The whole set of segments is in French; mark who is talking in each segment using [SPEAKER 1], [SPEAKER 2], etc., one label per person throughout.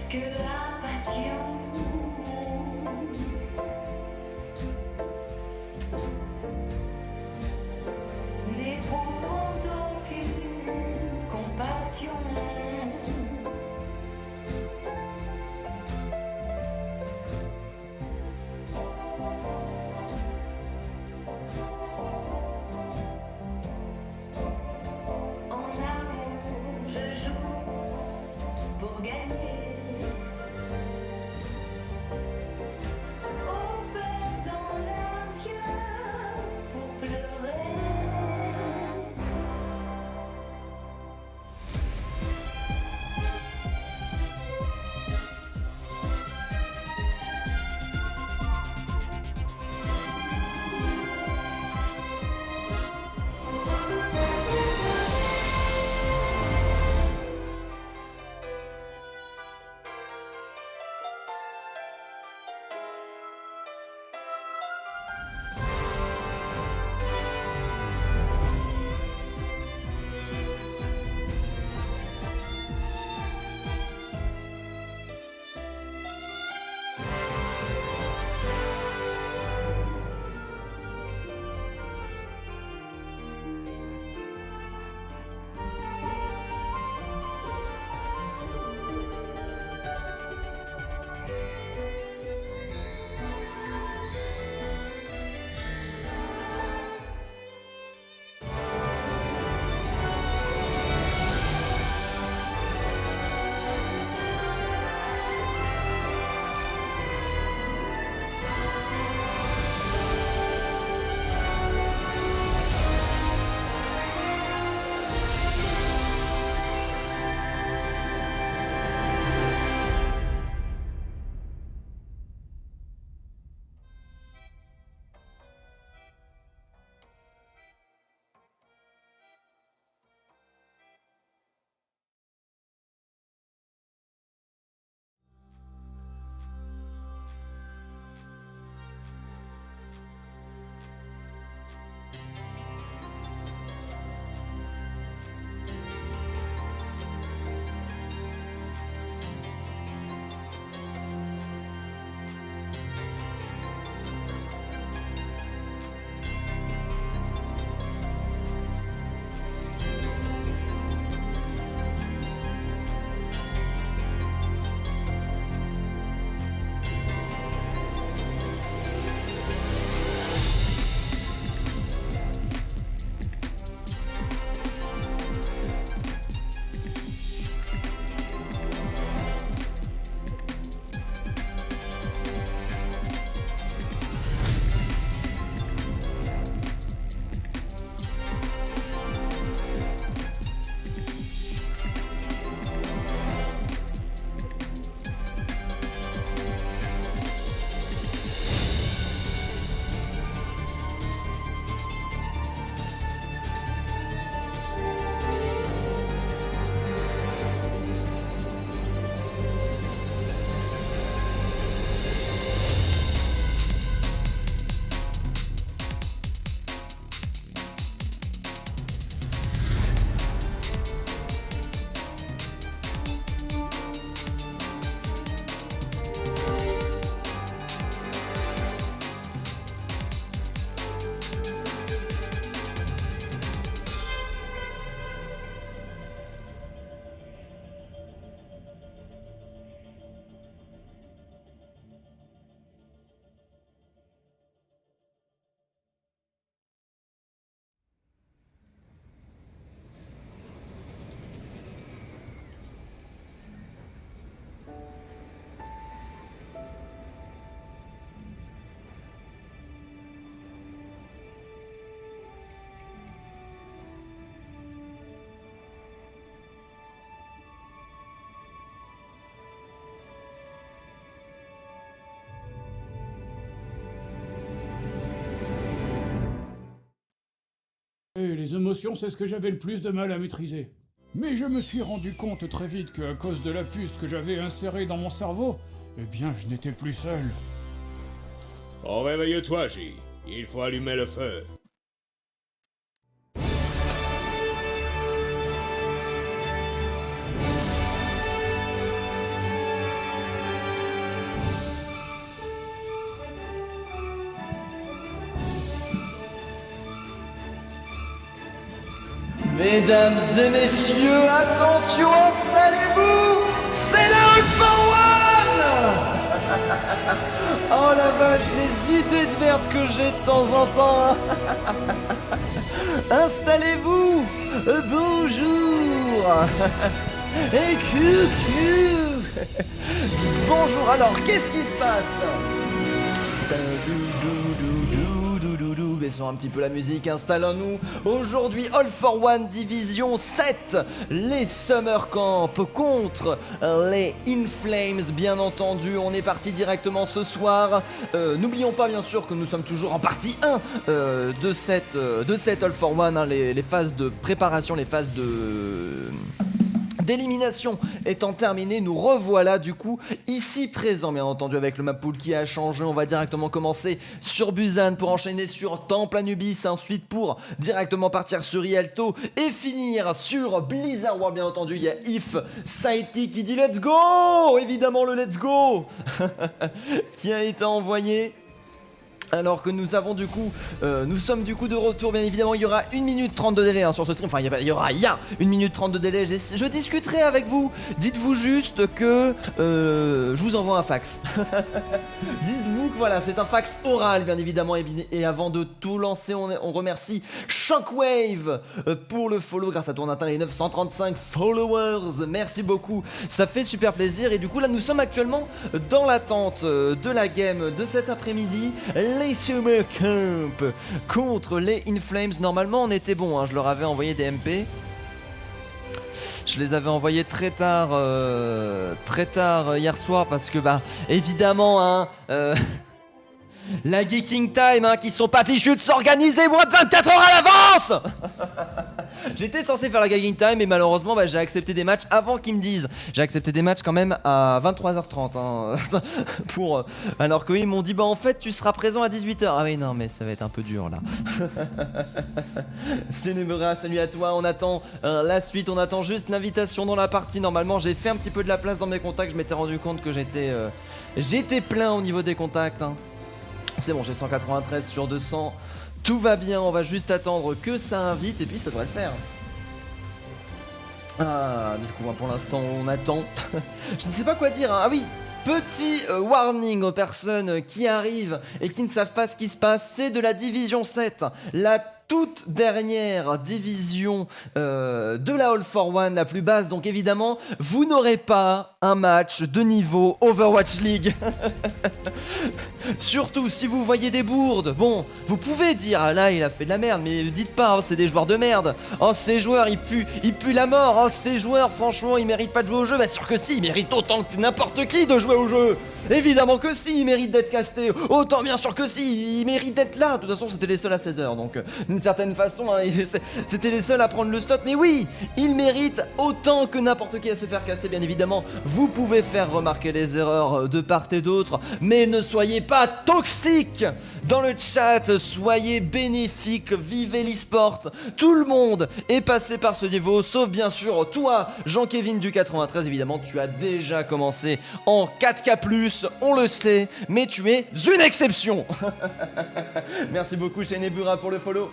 [SPEAKER 1] Que la passion n'éprouvant aucune compassion. En amour, je joue pour gagner.
[SPEAKER 2] Les émotions, c'est ce que j'avais le plus de mal à maîtriser. Mais je me suis rendu compte très vite qu'à cause de la puce que j'avais insérée dans mon cerveau, eh bien, je n'étais plus seul.
[SPEAKER 3] Oh, réveille-toi, J. Il faut allumer le feu.
[SPEAKER 4] Mesdames et messieurs, attention, installez-vous. C'est la All for One. Oh la vache, les idées de merde que j'ai de temps en temps, hein. Installez-vous. Bonjour. Et coucou. Dites bonjour, alors qu'est-ce qui se passe? Baissons un petit peu la musique, installons-nous. Aujourd'hui, All for One Division 7, les Summer Camp contre les In Flames, bien entendu. On est parti directement ce soir. N'oublions pas, bien sûr, que nous sommes toujours en partie 1 de cette All for One, hein, les phases de préparation, les phases d'élimination étant terminée, nous revoilà du coup ici présents, bien entendu, avec le map pool qui a changé. On va directement commencer sur Busan pour enchaîner sur Temple Anubis, ensuite pour directement partir sur Rialto et finir sur Blizzard World. Bien entendu, il y a If Sidekick qui dit let's go, évidemment le let's go qui a été envoyé. Alors que nous avons du coup, nous sommes du coup de retour, bien évidemment. Il y aura 1 minute 30 de délai, hein, sur ce stream. Enfin, il y a 1 minute 30 de délai. Je discuterai avec vous. Dites-vous juste que je vous envoie un fax. Dites-vous que voilà, c'est un fax oral, bien évidemment. Et avant de tout lancer, on remercie Shockwave pour le follow. Grâce à toi, on atteint les 935 followers. Merci beaucoup. Ça fait super plaisir. Et du coup, là, nous sommes actuellement dans l'attente de la game de cet après-midi. Les Summer Camp contre les In Flames. Normalement on était bon, hein. Je leur avais envoyé des MP. Je les avais envoyés très tard hier soir parce que bah évidemment hein, la Geeking Time hein, qui sont pas fichus de s'organiser moins de 24 heures à l'avance. J'étais censé faire la Geeking Time et malheureusement bah, j'ai accepté des matchs avant qu'ils me disent. J'ai accepté des matchs quand même à 23h30 hein, alors qu'eux ils m'ont dit bah en fait tu seras présent à 18h. Ah oui non mais ça va être un peu dur là. C'est Nemura, salut à toi, on attend la suite, on attend juste l'invitation dans la partie. Normalement j'ai fait un petit peu de la place dans mes contacts, je m'étais rendu compte que j'étais plein au niveau des contacts hein. C'est bon, j'ai 193 sur 200. Tout va bien, on va juste attendre que ça invite et puis ça devrait le faire. Ah, du coup, pour l'instant, on attend. Je ne sais pas quoi dire, hein. Ah oui, petit warning aux personnes qui arrivent et qui ne savent pas ce qui se passe. C'est de la Division 7, la toute dernière division de la All for One, la plus basse. Donc évidemment, vous n'aurez pas un match de niveau Overwatch League. Surtout si vous voyez des bourdes. Bon, vous pouvez dire ah là il a fait de la merde, mais dites pas oh, c'est des joueurs de merde. Oh ces joueurs ils puent la mort. Oh ces joueurs franchement ils méritent pas de jouer au jeu. Bah sûr que si, ils méritent autant que n'importe qui de jouer au jeu. Évidemment que si, ils méritent d'être castés. Autant bien sûr que si, ils méritent d'être là. De toute façon c'était les seuls à 16h. Donc d'une certaine façon hein, c'était les seuls à prendre le slot. Mais oui, ils méritent autant que n'importe qui à se faire caster. Bien évidemment, vous pouvez faire remarquer les erreurs de part et d'autre, mais ne soyez pas toxiques dans le chat, soyez bénéfiques, vivez l'e-sport. Tout le monde est passé par ce niveau, sauf bien sûr toi, Jean-Kévin du 93. Évidemment, tu as déjà commencé en 4K+, on le sait, mais tu es une exception. Merci beaucoup Shenebura pour le follow.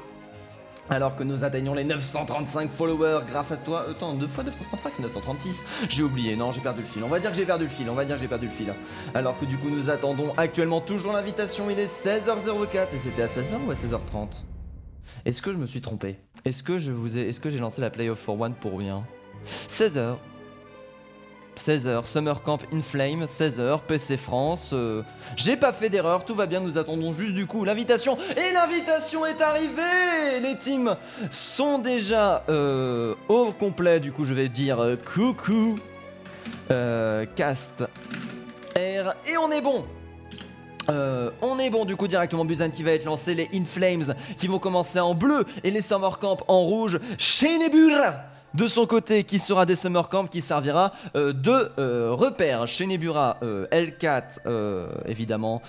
[SPEAKER 4] Alors que nous atteignons les 935 followers grâce à toi. Attends, 2 fois 935, c'est 936. J'ai oublié, non, j'ai perdu le fil. On va dire que j'ai perdu le fil, Alors que du coup, nous attendons actuellement toujours l'invitation. Il est 16h04 et c'était à 16h ou à 16h30 ? Est-ce que je me suis trompé ? Est-ce que j'ai lancé la Playoff for One pour rien ? 16h. 16h, Summer Camp In Flame, 16h, PC France. J'ai pas fait d'erreur, tout va bien, nous attendons juste du coup l'invitation. Et l'invitation est arrivée. Les teams sont déjà au complet, du coup je vais dire coucou. Cast R et on est bon. On est bon du coup directement Busan qui va être lancé, les In Flames qui vont commencer en bleu et les Summer Camp en rouge. Shinebura de son côté qui sera des Summer Camp qui servira de repère. Shinebura, L4 évidemment,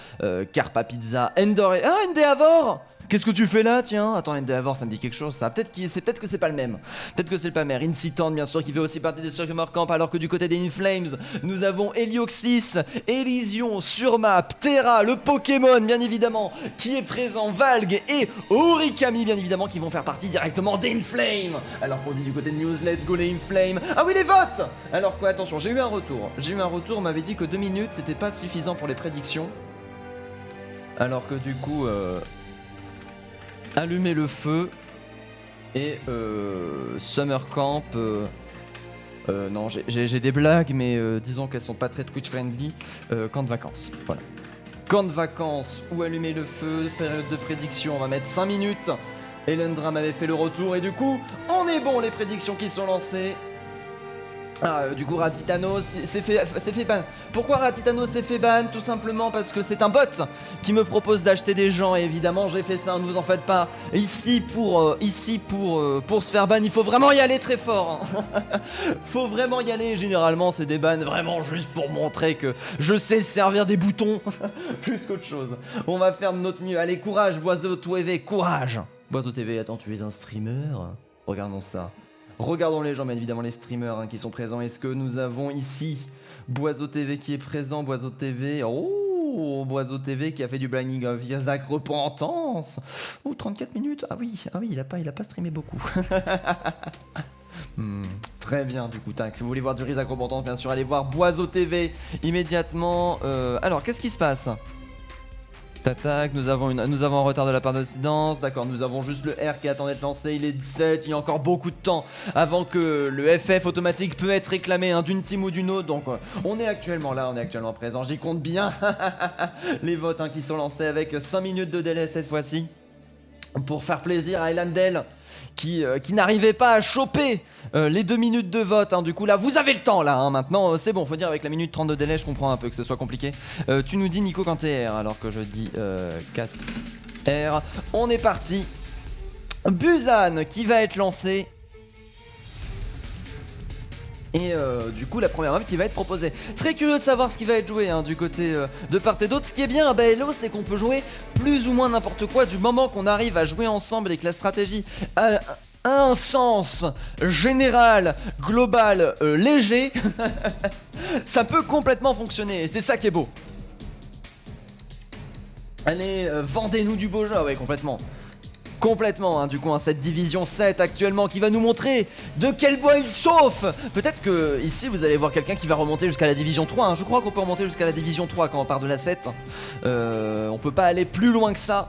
[SPEAKER 4] Carpa Pizza, Endor... Ah Endeavor. Qu'est-ce que tu fais là, tiens? Attends, Endeavor, ça me dit quelque chose, ça. Peut-être que c'est pas le même. Peut-être que c'est pas le même. Incitant, bien sûr, qui fait aussi partie des Summer Camp, alors que du côté des In Flames, nous avons Helioxys, Elysion, Surmap, Terra, le Pokémon, bien évidemment, qui est présent, Valgue et Origami, bien évidemment, qui vont faire partie directement des In Flames. Alors qu'on dit du côté de News, let's go les In Flames. Ah oui, les votes! Alors quoi, attention, j'ai eu un retour. On m'avait dit que 2 minutes, c'était pas suffisant pour les prédictions. Alors que du coup... Allumer le feu et Summer Camp. Non, j'ai des blagues, mais disons qu'elles sont pas très Twitch friendly. Camp de vacances, voilà. Camp de vacances ou allumer le feu, période de prédiction, on va mettre 5 minutes. Elendra m'avait fait le retour et du coup, on est bon, les prédictions qui sont lancées. Ah, du coup Ratitano s'est fait ban. Pourquoi Ratitano s'est fait ban? Tout simplement parce que c'est un bot qui me propose d'acheter des gens et évidemment j'ai fait ça, ne vous en faites pas. Ici pour se faire ban, il faut vraiment y aller très fort. Hein. Faut vraiment y aller, généralement c'est des bans vraiment juste pour montrer que je sais servir des boutons plus qu'autre chose. On va faire de notre mieux, allez courage Boiseau TV, courage. Boiseau TV, attends tu es un streamer? Regardons ça. Regardons les gens, bien évidemment les streamers hein, qui sont présents. Est-ce que nous avons ici Boiseau TV qui est présent? Boiseau TV, oh Boiseau TV qui a fait du Blinding of Isaac Repentance. Oh 34 minutes, ah oui, il a pas streamé beaucoup. Très bien du coup, tac. Si vous voulez voir du Isaac Repentance, bien sûr, allez voir Boiseau TV immédiatement. Alors, qu'est-ce qui se passe? Tac, nous avons un retard de la part d'Occidence. D'accord, nous avons juste le R qui attend d'être lancé. Il est 17, il y a encore beaucoup de temps avant que le FF automatique peut être réclamé hein, d'une team ou d'une autre. Donc on est actuellement là, on est actuellement présent. J'y compte bien les votes hein, qui sont lancés avec 5 minutes de délai cette fois-ci. Pour faire plaisir à Elandel qui n'arrivait pas à choper les 2 minutes de vote hein. Du coup là vous avez le temps là hein. Maintenant c'est bon, faut dire avec la minute 30 de délai je comprends un peu que ce soit compliqué. Tu nous dis Nico quand t'es R alors que je dis cast R. On est parti. Busan qui va être lancé. Et du coup la première map qui va être proposée. Très curieux de savoir ce qui va être joué hein, du côté de part et d'autre. Ce qui est bien à Baello c'est qu'on peut jouer plus ou moins n'importe quoi du moment qu'on arrive à jouer ensemble et que la stratégie a un sens général, global, léger. Ça peut complètement fonctionner et c'est ça qui est beau. Allez, vendez-nous du beau jeu, ouais complètement. Complètement, hein, du coup, hein, cette division 7 actuellement qui va nous montrer de quel bois il chauffe. Peut-être que ici vous allez voir quelqu'un qui va remonter jusqu'à la division 3 hein. Je crois qu'on peut remonter jusqu'à la division 3 quand on part de la 7. On peut pas aller plus loin que ça.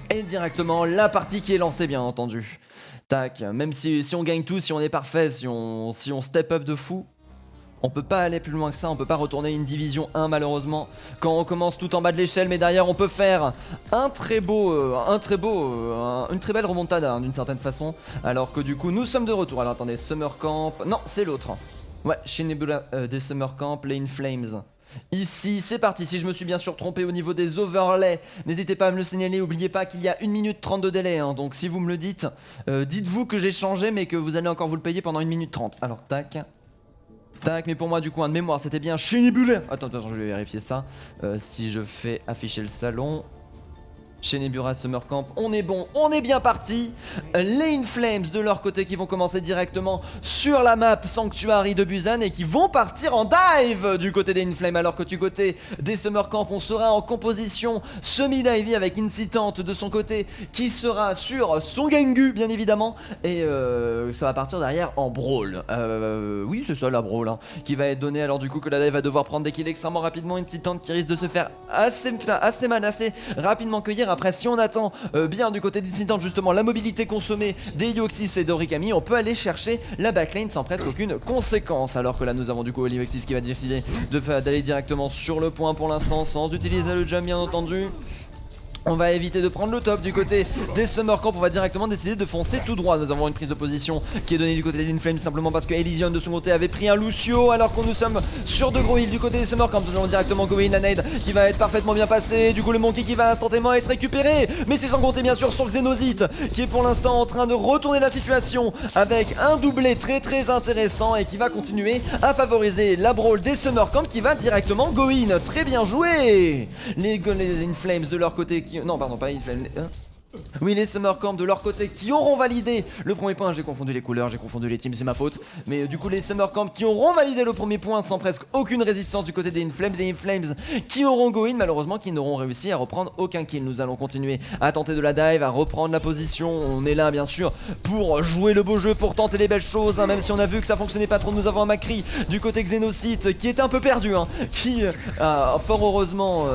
[SPEAKER 4] Et directement la partie qui est lancée bien entendu. Tac, même si on gagne tout, si on est parfait, si on step up de fou, on peut pas aller plus loin que ça, on peut pas retourner une division 1 malheureusement quand on commence tout en bas de l'échelle, mais derrière on peut faire une très belle remontada hein, d'une certaine façon, alors que du coup nous sommes de retour. Alors attendez, Summer Camp, non c'est l'autre. Ouais, Shinebula des Summer Camp, les In Flames. Ici, c'est parti, si je me suis bien sûr trompé au niveau des overlays, n'hésitez pas à me le signaler, n'oubliez pas qu'il y a 1 minute 30 de délai, hein, donc si vous me le dites, dites-vous que j'ai changé mais que vous allez encore vous le payer pendant 1 minute 30. Alors tac, mais pour moi du coup un de mémoire c'était bien Shinebula. Attends, je vais vérifier ça, si je fais afficher le salon... Shinebura Summer Camp, on est bon, on est bien parti. Les In Flames de leur côté qui vont commencer directement sur la map Sanctuary de Busan et qui vont partir en dive du côté des In Flames, alors que du côté des Summer Camp on sera en composition semi-divey avec Incitante de son côté qui sera sur son Gengu bien évidemment, et ça va partir derrière en brawl. Oui c'est ça la brawl hein, qui va être donnée alors du coup que la dive va devoir prendre des kills extrêmement rapidement. Incitante qui risque de se faire assez rapidement cueillir. Après si on attend bien du côté d'Incitant justement la mobilité consommée des Yoxis et d'Origami, on peut aller chercher la backlane sans presque aucune conséquence. Alors que là nous avons du coup Yoxis qui va décider d'aller directement sur le point pour l'instant sans utiliser le jump bien entendu. On va éviter de prendre le top du côté des Summer Camp, on va directement décider de foncer tout droit. Nous avons une prise de position qui est donnée du côté des Inflames simplement parce que Elysion de son côté avait pris un Lucio alors qu'on nous sommes sur de gros heals du côté des Summer Camp. Nous allons directement go in la nade qui va être parfaitement bien passée. Du coup le Monkey qui va instantanément être récupéré, mais c'est sans compter bien sûr sur Xenozite qui est pour l'instant en train de retourner la situation avec un doublé très intéressant et qui va continuer à favoriser la brawl des Summer Camp qui va directement go in. Très bien joué les Inflames de leur côté qui... Non pardon pas Inflames... Oui, les Summer Camp de leur côté qui auront validé le premier point. J'ai confondu les couleurs, j'ai confondu les teams, c'est ma faute. Mais du coup, les Summer Camp qui auront validé le premier point sans presque aucune résistance du côté des Inflames. Les Inflames qui auront go in, malheureusement, qui n'auront réussi à reprendre aucun kill. Nous allons continuer à tenter de la dive, à reprendre la position. On est là, bien sûr, pour jouer le beau jeu, pour tenter les belles choses. Même si on a vu que ça fonctionnait pas trop, nous avons un Macri du côté Xenocite qui était un peu perdu, qui a fort heureusement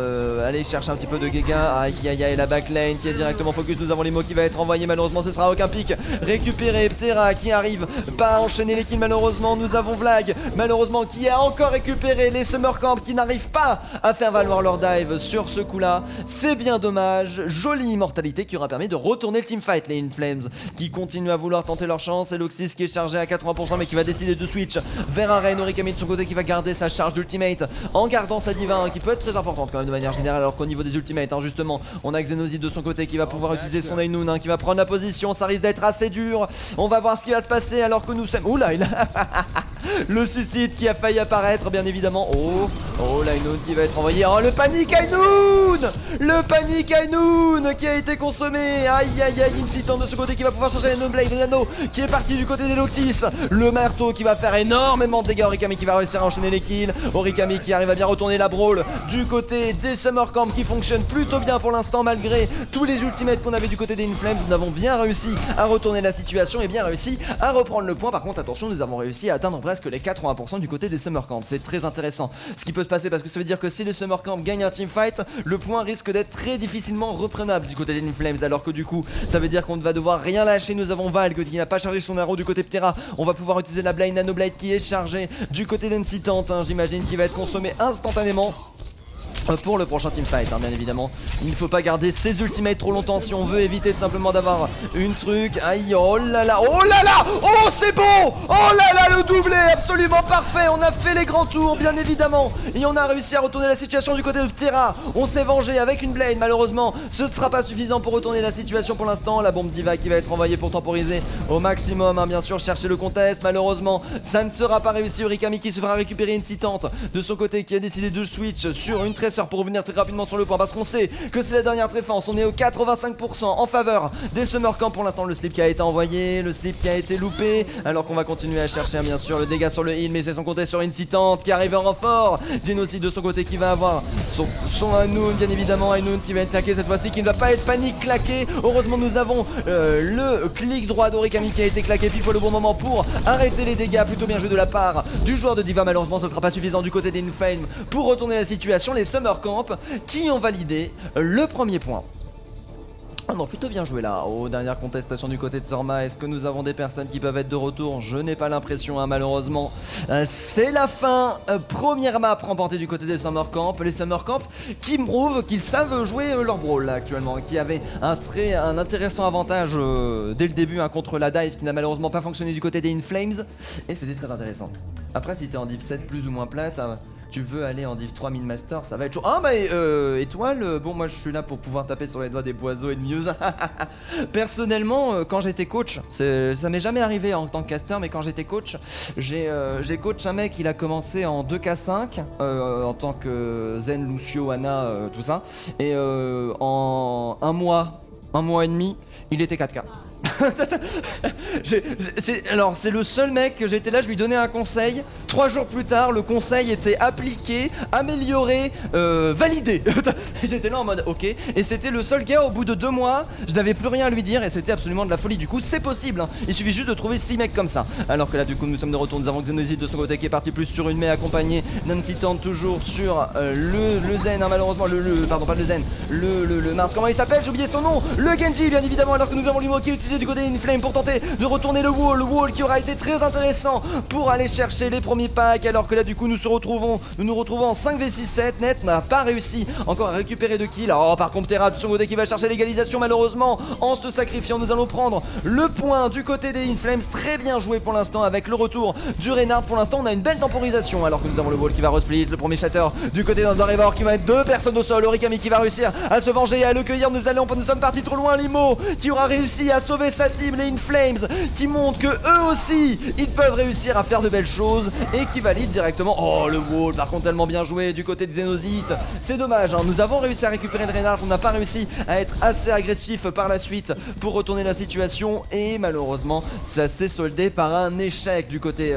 [SPEAKER 4] allé chercher un petit peu de dégâts. Aïe aïe aïe, la backlane qui est directement focus. Nous avons les mots qui va être envoyé, malheureusement ce sera aucun pic récupéré. Ptera qui arrive pas à enchaîner les kills, malheureusement. Nous avons Vlag malheureusement qui a encore récupéré. Les Summer Camp qui n'arrivent pas à faire valoir leur dive sur ce coup là, c'est bien dommage. Jolie immortalité qui aura permis de retourner le teamfight. Les Inflames qui continuent à vouloir tenter leur chance, et Loxis qui est chargé à 80% mais qui va décider de switch vers un Rain. Origami de son côté qui va garder sa charge d'ultimate en gardant sa diva, qui peut être très importante quand même de manière générale, alors qu'au niveau des ultimates justement on a Xenozite de son côté qui va pouvoir utiliser son Ainun, qui va prendre la position. Ça risque d'être assez dur. On va voir ce qui va se passer alors que nous sommes... Oula, il a... le suicide qui a failli apparaître, bien évidemment. Oh, l'Ainun qui va être envoyé. Oh, le panique Ainun. Le panique Ainun qui a été consommé. Aïe, aïe, aïe. Incitant de ce côté qui va pouvoir changer l'Ainon Blade. Le Nano qui est parti du côté des Loctis. Le marteau qui va faire énormément de dégâts. Origami qui va réussir à enchaîner les kills. Origami qui arrive à bien retourner la brawl du côté des Summer Camp qui fonctionne plutôt bien pour l'instant malgré tous les ultimates qu'on avait du côté des Inflames. Nous avons bien réussi à retourner la situation et bien réussi à reprendre le point. Par contre attention, nous avons réussi à atteindre presque les 80% du côté des Summer Camp. C'est très intéressant ce qui peut se passer, parce que ça veut dire que si les Summer Camp gagnent un teamfight, le point risque d'être très difficilement reprenable du côté des Inflames, alors que du coup ça veut dire qu'on ne va devoir rien lâcher. Nous avons Valk qui n'a pas chargé son arrow du côté Ptera. On va pouvoir utiliser la Blind Nano Blade qui est chargée du côté d'Incitant, j'imagine, qui va être consommée instantanément pour le prochain teamfight, bien évidemment. Il ne faut pas garder ses ultimates trop longtemps si on veut éviter simplement d'avoir une truc. Aïe, oh là là, oh c'est bon, oh là là, le doublé absolument parfait. On a fait les grands tours, bien évidemment, et on a réussi à retourner la situation du côté de Ptera. On s'est vengé avec une Blade, malheureusement ce ne sera pas suffisant pour retourner la situation pour l'instant. La bombe Diva qui va être envoyée pour temporiser au maximum, bien sûr, chercher le contest. Malheureusement ça ne sera pas réussi. Origami qui se fera récupérer Incitante de son côté, qui a décidé de switch sur une tresseur pour revenir très rapidement sur le point, parce qu'on sait que c'est la dernière défense. On est au 85% en faveur des Summer Camp. Pour l'instant le slip qui a été envoyé, le slip qui a été loupé, alors qu'on va continuer à chercher bien sûr le dégât sur le heal, mais c'est son côté sur Incitante qui arrive en renfort. Genocide de son côté qui va avoir son Ainun, bien évidemment. Ainun qui va être claqué cette fois-ci, qui ne va pas être panique claqué. Heureusement nous avons le clic droit d'Origami qui a été claqué pile fois le bon moment pour arrêter les dégâts. Plutôt bien joué de la part du joueur de Diva. Malheureusement ce sera pas suffisant du côté des Inflames pour retourner la situation. Les Summer Camp qui ont validé le premier point. Ah non, plutôt bien joué là. Oh, dernière contestation du côté de Sorma. Est-ce que nous avons des personnes qui peuvent être de retour? Je n'ai pas l'impression, malheureusement. C'est la fin. Première map remportée du côté des Summer Camp. Les Summer Camp qui me prouvent qu'ils savent jouer leur brawl là actuellement, qui avait un intéressant avantage dès le début contre la dive qui n'a malheureusement pas fonctionné du côté des Inflames. Et c'était très intéressant. Après, si t'es en div 7 plus ou moins plate, tu veux aller en div 3 min-master, ça va être chaud. Ah bah étoile, bon moi je suis là pour pouvoir taper sur les doigts des boiseaux et de Muse. Personnellement, quand j'étais coach, ça m'est jamais arrivé en tant que caster, mais quand j'étais coach, j'ai coach un mec, il a commencé en 2K5 en tant que Zen, Lucio, Ana, tout ça. Et en un mois et demi, il était 4K. Alors c'est le seul mec que j'étais là, je lui donnais un conseil. 3 jours plus tard, le conseil était appliqué, amélioré, validé. J'étais là en mode ok. Et c'était le seul gars, au bout de 2 mois, je n'avais plus rien à lui dire et c'était absolument de la folie. Du coup c'est possible, il suffit juste de trouver 6 mecs comme ça. Alors que là du coup nous sommes de retour, nous avons Xenozite de son côté qui est parti plus sur une Mei accompagné d'un Titan toujours sur le Zen, malheureusement pardon pas le Zen, le Mars, comment il s'appelle, j'ai oublié son nom, le Genji bien évidemment, alors que nous avons Limo qui est utilisé du côté d'Inflame pour tenter de retourner le wall qui aura été très intéressant pour aller chercher les premiers packs, alors que là du coup nous nous retrouvons en 5v6-7 net. On n'a pas réussi encore à récupérer de kills. Oh, par contre Terra de son côté qui va chercher l'égalisation, malheureusement en se sacrifiant. Nous allons prendre le point du côté des Inflames. Très bien joué pour l'instant avec le retour du Reinhardt. Pour l'instant on a une belle temporisation, alors que nous avons le wall qui va resplit, le premier shatter du côté d'Endeavor qui va être 2 personnes au sol. Origami qui va réussir à se venger et à le cueillir. Nous sommes partis trop loin. Limo qui aura réussi à sauver sa team, les Inflames, qui montrent que eux aussi ils peuvent réussir à faire de belles choses et qui valident directement. Oh, le wall par contre tellement bien joué du côté de Xenozite. C'est dommage, hein. Nous avons réussi à récupérer le Reinhardt, on n'a pas réussi à être assez agressif par la suite pour retourner la situation et malheureusement ça s'est soldé par un échec du côté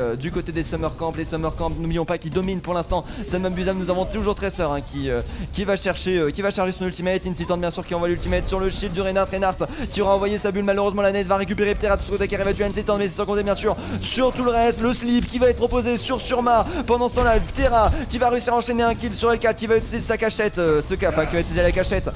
[SPEAKER 4] des Summer Camp. Les Summer Camp, n'oublions pas, qui dominent pour l'instant Salman Buzam. Nous avons toujours Tracer, hein, qui va charger son ultimate. Incitant bien sûr qui envoie l'ultimate sur le shield du Reinhardt. Reinhardt qui aura envoyé sa bulle, malheureusement la net va récupérer Ptera de ce côté qui arrive à tuer Incitant, mais c'est sans compter bien sûr sur tout le reste. Le slip qui va être proposé sur Surma. Pendant ce temps là Ptera qui va réussir à enchaîner un kill sur L4, qui va utiliser sa cachette, qui va utiliser la cachette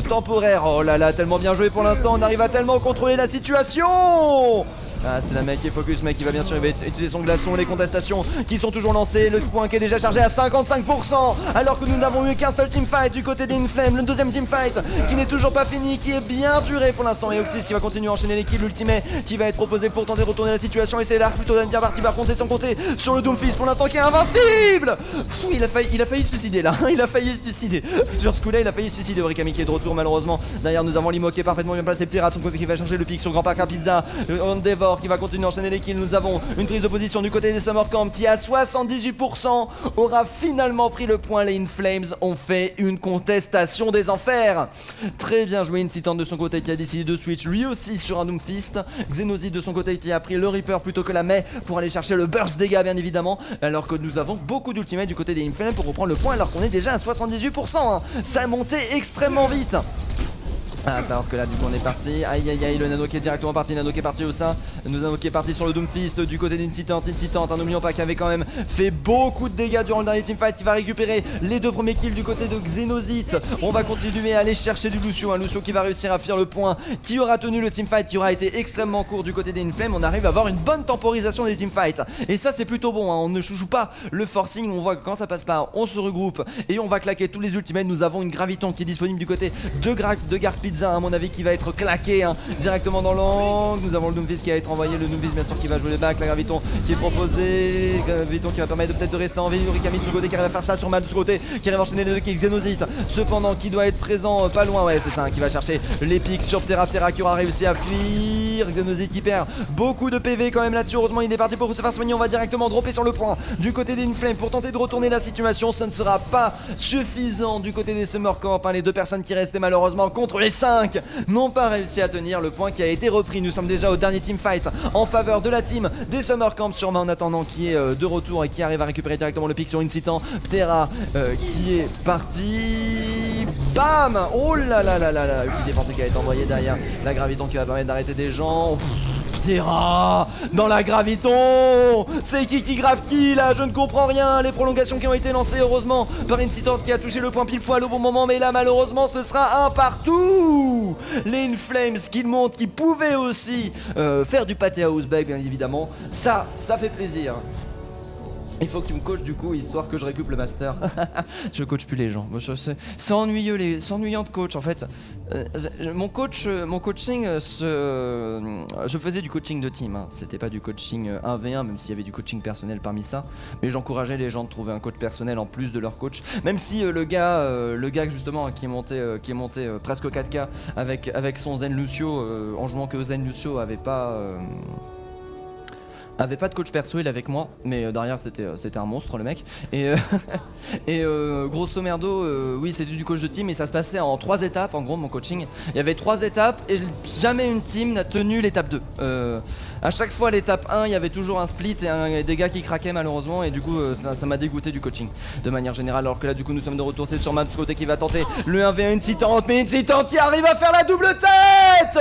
[SPEAKER 4] temporaire. Oh là là, tellement bien joué pour l'instant, on arrive à tellement contrôler la situation. Ah, c'est la mec qui est focus, mec qui va bien sûr utiliser son glaçon. Les contestations qui sont toujours lancées, le point qui est déjà chargé à 55%, alors que nous n'avons eu qu'un seul teamfight du côté d'Inflame. Le deuxième teamfight qui n'est toujours pas fini, qui est bien duré pour l'instant, et Oxys qui va continuer à enchaîner les kills. L'ultimate qui va être proposé pour tenter de retourner la situation, et c'est là plutôt bien parti par contre, et sans compter sur le Doomfist pour l'instant qui est invincible. Pfff, il a failli se suicider là, il a failli se suicider sur ce coup là, il a failli se suicider. Origami qui est de retour malheureusement. Derrière nous avons Limo qui est parfaitement bien placé, Ptera son côté qui va chercher le pic sur Grand Park à Pizza. Endeavor qui va continuer à enchaîner les kills. Nous avons une prise de position du côté des Summer Camp qui à 78% aura finalement pris le point. Les Inflames ont fait une contestation des enfers. Très bien joué Incitant de son côté qui a décidé de switch lui aussi sur un Doomfist. Xenozite de son côté qui a pris le Reaper plutôt que la Mei pour aller chercher le burst dégâts bien évidemment, alors que nous avons beaucoup d'ultimate du côté des Inflames pour reprendre le point, alors qu'on est déjà à 78%, hein. Ça a monté extrêmement vite. Ah, alors que là du coup on est parti, aïe aïe aïe, le Nano qui est directement parti, Nano qui est parti au sein, le Nano qui est parti sur le Doomfist du côté d'Incitant, n'oublions pas qu'il avait quand même fait beaucoup de dégâts durant le dernier teamfight, qui va récupérer les 2 premiers kills du côté de Xenozite. On va continuer à aller chercher du Lucio, un Lucio qui va réussir à faire le point, qui aura tenu le teamfight, qui aura été extrêmement court du côté des Inflames. On arrive à avoir une bonne temporisation des teamfights, et ça c'est plutôt bon, hein. On ne joue pas le forcing, on voit que quand ça passe pas, on se regroupe, et on va claquer tous les ultimates. Nous avons une Graviton qui est disponible du côté de Garth Pizza, à mon avis, qui va être claqué, hein, directement dans l'angle. Nous avons le Doomfist qui va être envoyé, le Doomfist bien sûr qui va jouer le back, la Graviton qui est proposée, Graviton qui va permettre peut-être de rester en vie. Origami de ce côté qui arrive à faire ça sur Mad de ce côté, qui arrive à enchaîner les 2 kills. Xenozite cependant qui doit être présent pas loin, ouais c'est ça, hein, qui va chercher les pics sur Ptera qui aura réussi à fuir. Xenozite qui perd beaucoup de PV quand même là-dessus, heureusement il est parti pour se faire soigner. On va directement dropper sur le point du côté des Inflames pour tenter de retourner la situation. Ce ne sera pas suffisant du côté des Summer Camp, hein. Les 2 personnes qui restaient malheureusement contre les 5 n'ont pas réussi à tenir le point qui a été repris. Nous sommes déjà au dernier teamfight en faveur de la team des Summer Camp, sûrement en attendant qui est de retour et qui arrive à récupérer directement le pic sur Incitant. Ptera qui est parti, bam, oh là là là là là, ulti défense qui a été envoyé derrière la Graviton qui va permettre d'arrêter des gens. Ptera dans la Graviton, c'est qui grave qui là, je ne comprends rien. Les prolongations qui ont été lancées heureusement par Incitant qui a touché le point pile poil au bon moment, mais là malheureusement ce sera un partout. Les Inflames qui montrent qu'ils pouvaient aussi faire du pâté à Ouzbek bien évidemment, ça fait plaisir. Il faut que tu me coaches du coup, histoire que je récupère le master. Je coach plus les gens. C'est ennuyeux, c'est ennuyant de coach en fait. Mon coaching, je faisais du coaching de team, hein. C'était pas du coaching 1v1, même s'il y avait du coaching personnel parmi ça. Mais j'encourageais les gens de trouver un coach personnel en plus de leur coach. Même si le gars justement qui est monté presque 4K avec son Zen Lucio, en jouant que Zen Lucio, avait pas de coach perso, il est avec moi, mais derrière c'était un monstre le mec. Et grosso merdo, oui c'était du coach de team et ça se passait en 3 étapes en gros mon coaching. Il y avait 3 étapes et jamais une team n'a tenu l'étape 2. À chaque fois l'étape 1 il y avait toujours un split et des gars qui craquaient malheureusement, et du coup ça m'a dégoûté du coaching de manière générale. Alors que là du coup nous sommes de retour, c'est sur Mad de ce côté qui va tenter le 1v1 Incitant, mais Incitant qui arrive à faire la double tête.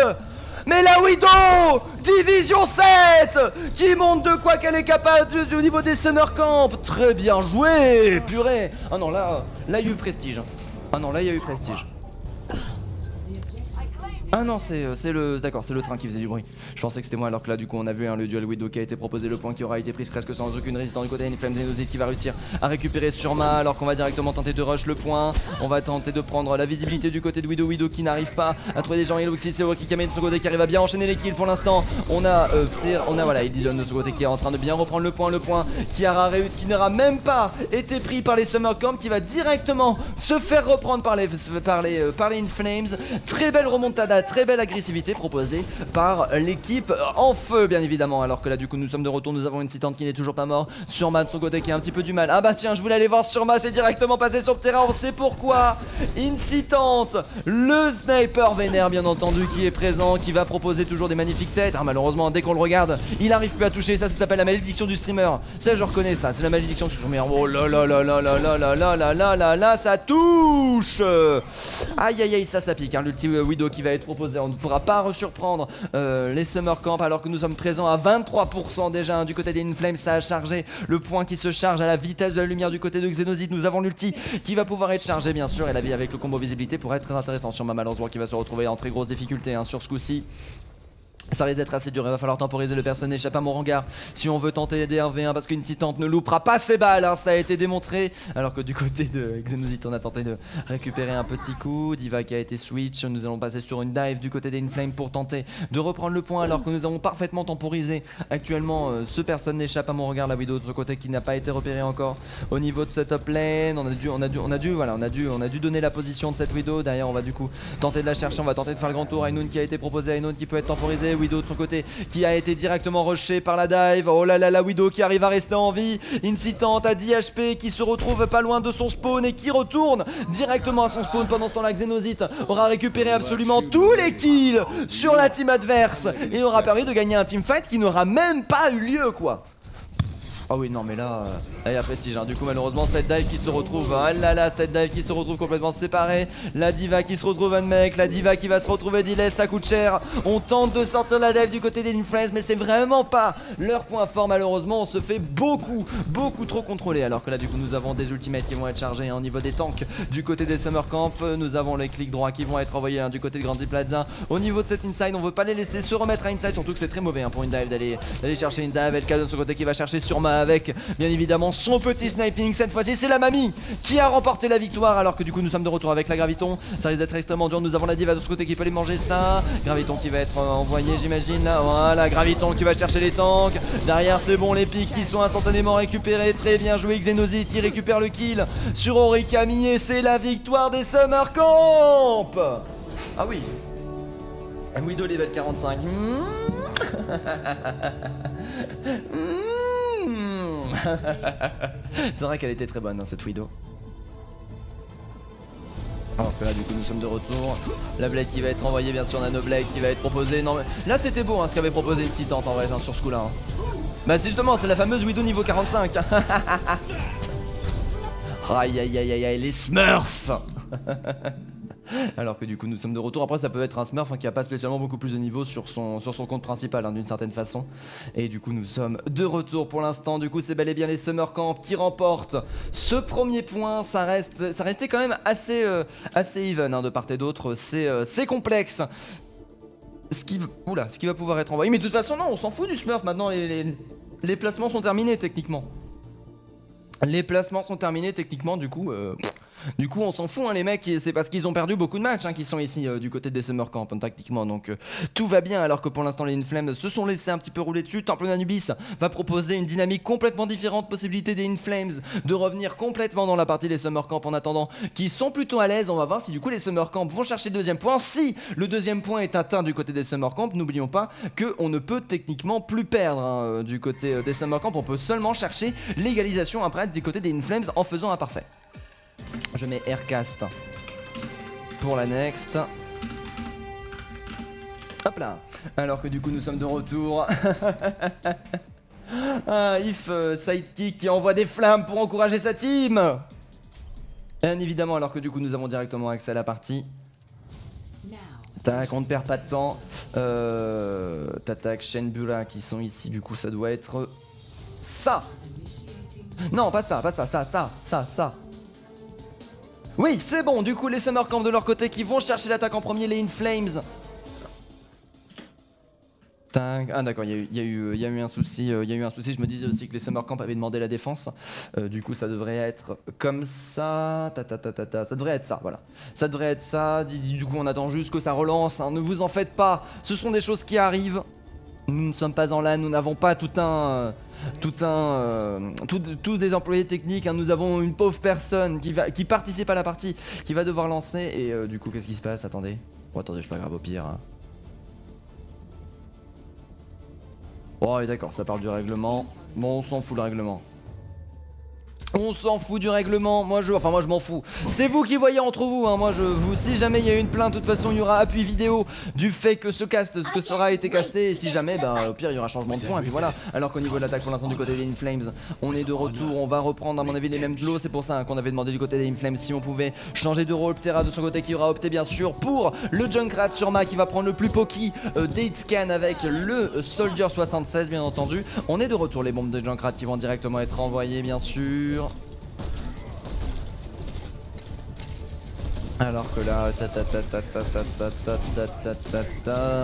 [SPEAKER 4] Mais la Widow Division 7 qui montre de quoi qu'elle est capable au niveau des Summer Camp. Très bien joué, purée. Ah non, là il y a eu prestige. Ah non, là il y a eu prestige. Ah non, c'est le... D'accord, c'est le train qui faisait du bruit. Je pensais que c'était moi, alors que là, du coup, on a vu le duel Widow qui a été proposé, le point qui aura été pris presque sans aucune résistance du côté d'Inflames Xenozid qui va réussir à récupérer Surma, alors qu'on va directement tenter de rush le point. On va tenter de prendre la visibilité du côté de Widow qui n'arrive pas à trouver des gens. Et aussi, c'est Orikame de son côté qui arrive à bien enchaîner les kills pour l'instant. On a voilà, Illusion de son côté qui est en train de bien reprendre le point qui n'aura même pas été pris par les Summer Camp, qui va directement se faire reprendre par les Inflames. Très belle remontada, très belle agressivité proposée par l'équipe en feu, bien évidemment. Alors que là, du coup, nous sommes de retour. Nous avons une Incitante qui n'est toujours pas mort. Surma de son côté qui a un petit peu du mal. Ah bah tiens, je voulais aller voir Surma, c'est directement passé sur le terrain. On sait pourquoi. Incitante, le sniper vénère, bien entendu, qui est présent, qui va proposer toujours des magnifiques têtes. Ah, malheureusement, dès qu'on le regarde, il n'arrive plus à toucher. Ça s'appelle la malédiction du streamer. Ça, je reconnais ça. C'est la malédiction du streamer. Oh là là là là là là là là là là là là, ça touche. Aïe aïe aïe, ça pique. Hein. L'ulti Widow qui va être proposé. On ne pourra pas surprendre les Summer Camp alors que nous sommes présents à 23% déjà. Hein, du côté des Inflames, ça a chargé. Le point qui se charge à la vitesse de la lumière du côté de Xenozid. Nous avons l'ulti qui va pouvoir être chargé, bien sûr. Et la vie avec le combo visibilité pourrait être très intéressant sur ma malheureusement qui va se retrouver en très grosse difficulté hein, sur ce coup-ci. Ça risque d'être assez dur, il va falloir temporiser, le personne n'échappe à mon regard si on veut tenter des 1v1 parce qu'une Incitante ne loupera pas ses balles, hein, ça a été démontré. Alors que du côté de Xenozid, on a tenté de récupérer un petit coup. Diva qui a été switch, nous allons passer sur une dive du côté des Inflames pour tenter de reprendre le point alors que nous avons parfaitement temporisé. Actuellement, ce personne n'échappe à mon regard, la Widow de ce côté qui n'a pas été repérée encore au niveau de ce top lane. On a dû donner la position de cette Widow. Derrière, on va du coup tenter de la chercher, on va tenter de faire le grand tour. Ainoun qui a été proposé, Ainoun qui peut être temporisé. Widow de son côté qui a été directement rushé par la dive. Oh là là, la Widow qui arrive à rester en vie. Incitante à 10 HP qui se retrouve pas loin de son spawn et qui retourne directement à son spawn. Pendant ce temps là, Xenozid aura récupéré absolument tous les kills sur la team adverse et aura permis de gagner un teamfight qui n'aura même pas eu lieu quoi. Ah oui non mais là il y a prestige hein. Du coup malheureusement cette dive qui se retrouve, ah là là, cette dive qui se retrouve complètement séparée. La Diva qui se retrouve un mec, la Diva qui va se retrouver Diles, ça coûte cher. On tente de sortir la dive du côté des Inflames mais c'est vraiment pas leur point fort malheureusement. On se fait beaucoup trop contrôler. Alors que là du coup nous avons des ultimates qui vont être chargés hein, au niveau des tanks. Du côté des Summer Camp, nous avons les clics droits qui vont être envoyés hein, du côté de Grandi Plaza. Au niveau de cette inside, on veut pas les laisser se remettre à inside, surtout que c'est très mauvais hein, pour une dive d'aller chercher une dive. LK de son côté qui va chercher Surma avec bien évidemment son petit sniping. Cette fois-ci c'est la mamie qui a remporté la victoire alors que du coup nous sommes de retour avec la Graviton. Ça risque d'être extrêmement dur. Nous avons la Diva de ce côté qui peut aller manger ça. Graviton qui va être envoyé j'imagine là. Voilà, Graviton qui va chercher les tanks. Derrière c'est bon, les pics qui sont instantanément récupérés. Très bien joué Xenozid qui récupère le kill sur Orikami et c'est la victoire des Summer Camp. Ah oui, Widow level 45. C'est vrai qu'elle était très bonne hein, cette Widow. Alors que là du coup nous sommes de retour. La Blade qui va être envoyée bien sûr, Nano Blade qui va être proposée. Non mais là c'était beau hein, ce qu'avait proposé Incitante en vrai hein, sur ce coup là hein. Bah c'est justement, c'est la fameuse Widow niveau 45. Aïe aïe aïe aïe aïe, les Smurfs. Alors que du coup nous sommes de retour. Après ça peut être un Smurf hein, qui a pas spécialement beaucoup plus de niveau sur son compte principal hein, d'une certaine façon. Et du coup nous sommes de retour pour l'instant. Du coup c'est bel et bien les Summer Camp qui remportent ce premier point. Ça restait quand même assez even hein, de part et d'autre. C'est complexe. Ce qui va pouvoir être envoyé. Mais de toute façon non, on s'en fout du Smurf maintenant. Les placements sont terminés techniquement. Les placements sont terminés techniquement du coup on s'en fout hein, les mecs, c'est parce qu'ils ont perdu beaucoup de matchs hein, qui sont ici du côté des Summer Camp hein, tactiquement donc tout va bien alors que pour l'instant les Inflames se sont laissés un petit peu rouler dessus. Temple Anubis va proposer une dynamique complètement différente, possibilité des Inflames de revenir complètement dans la partie des Summer Camp en attendant qui sont plutôt à l'aise. On va voir si du coup les Summer Camp vont chercher le deuxième point. Si le deuxième point est atteint du côté des Summer Camp, n'oublions pas qu'on ne peut techniquement plus perdre hein, du côté des Summer Camp, on peut seulement chercher l'égalisation après du côté des Inflames en faisant un parfait. Je mets Aircast pour la next. Hop là. Alors que du coup nous sommes de retour. Ah, If Sidekick qui envoie des flammes pour encourager sa team. Bien évidemment alors que du coup nous avons directement accès à la partie. Tac, on ne perd pas de temps. Tatak, Shenbura qui sont ici, du coup ça doit être ça. Non, pas ça, ça. Oui, c'est bon, du coup les Summer Camp de leur côté qui vont chercher l'attaque en premier, les Inflames Tac. Ah d'accord, il y a eu un souci. Il y a eu un souci. Je me disais aussi que les Summer Camp avaient demandé la défense. Du coup, ça devrait être comme ça. Ça devrait être ça, voilà. Ça devrait être ça. Du coup, on attend juste que ça relance. Hein. Ne vous en faites pas. Ce sont des choses qui arrivent. Nous ne sommes pas en LAN. Nous n'avons pas tous des employés techniques. Hein. Nous avons une pauvre personne qui participe à la partie, qui va devoir lancer. Et du coup, qu'est-ce qui se passe? Attendez. Bon, attendez, je suis pas grave au pire. Hein. Oh oui d'accord, ça parle du règlement. Bon, on s'en fout le règlement. On s'en fout du règlement, moi je m'en fous. C'est vous qui voyez entre vous, hein. Si jamais il y a une plainte, de toute façon il y aura appui vidéo du fait que ce sera été casté. Et si jamais, au pire il y aura changement de point et puis voilà. Alors qu'au niveau de l'attaque pour l'instant du côté des Inflames, on est de retour, on va reprendre à mon avis les mêmes lots. C'est pour ça qu'on avait demandé du côté des Inflames si on pouvait changer de rôle. Ptera de son côté qui aura opté bien sûr pour le Junkrat sur Ma qui va prendre le plus pokey d'Hitscan avec le Soldier 76 bien entendu. On est de retour, les bombes de Junkrat qui vont directement être envoyées bien sûr. Alors que là,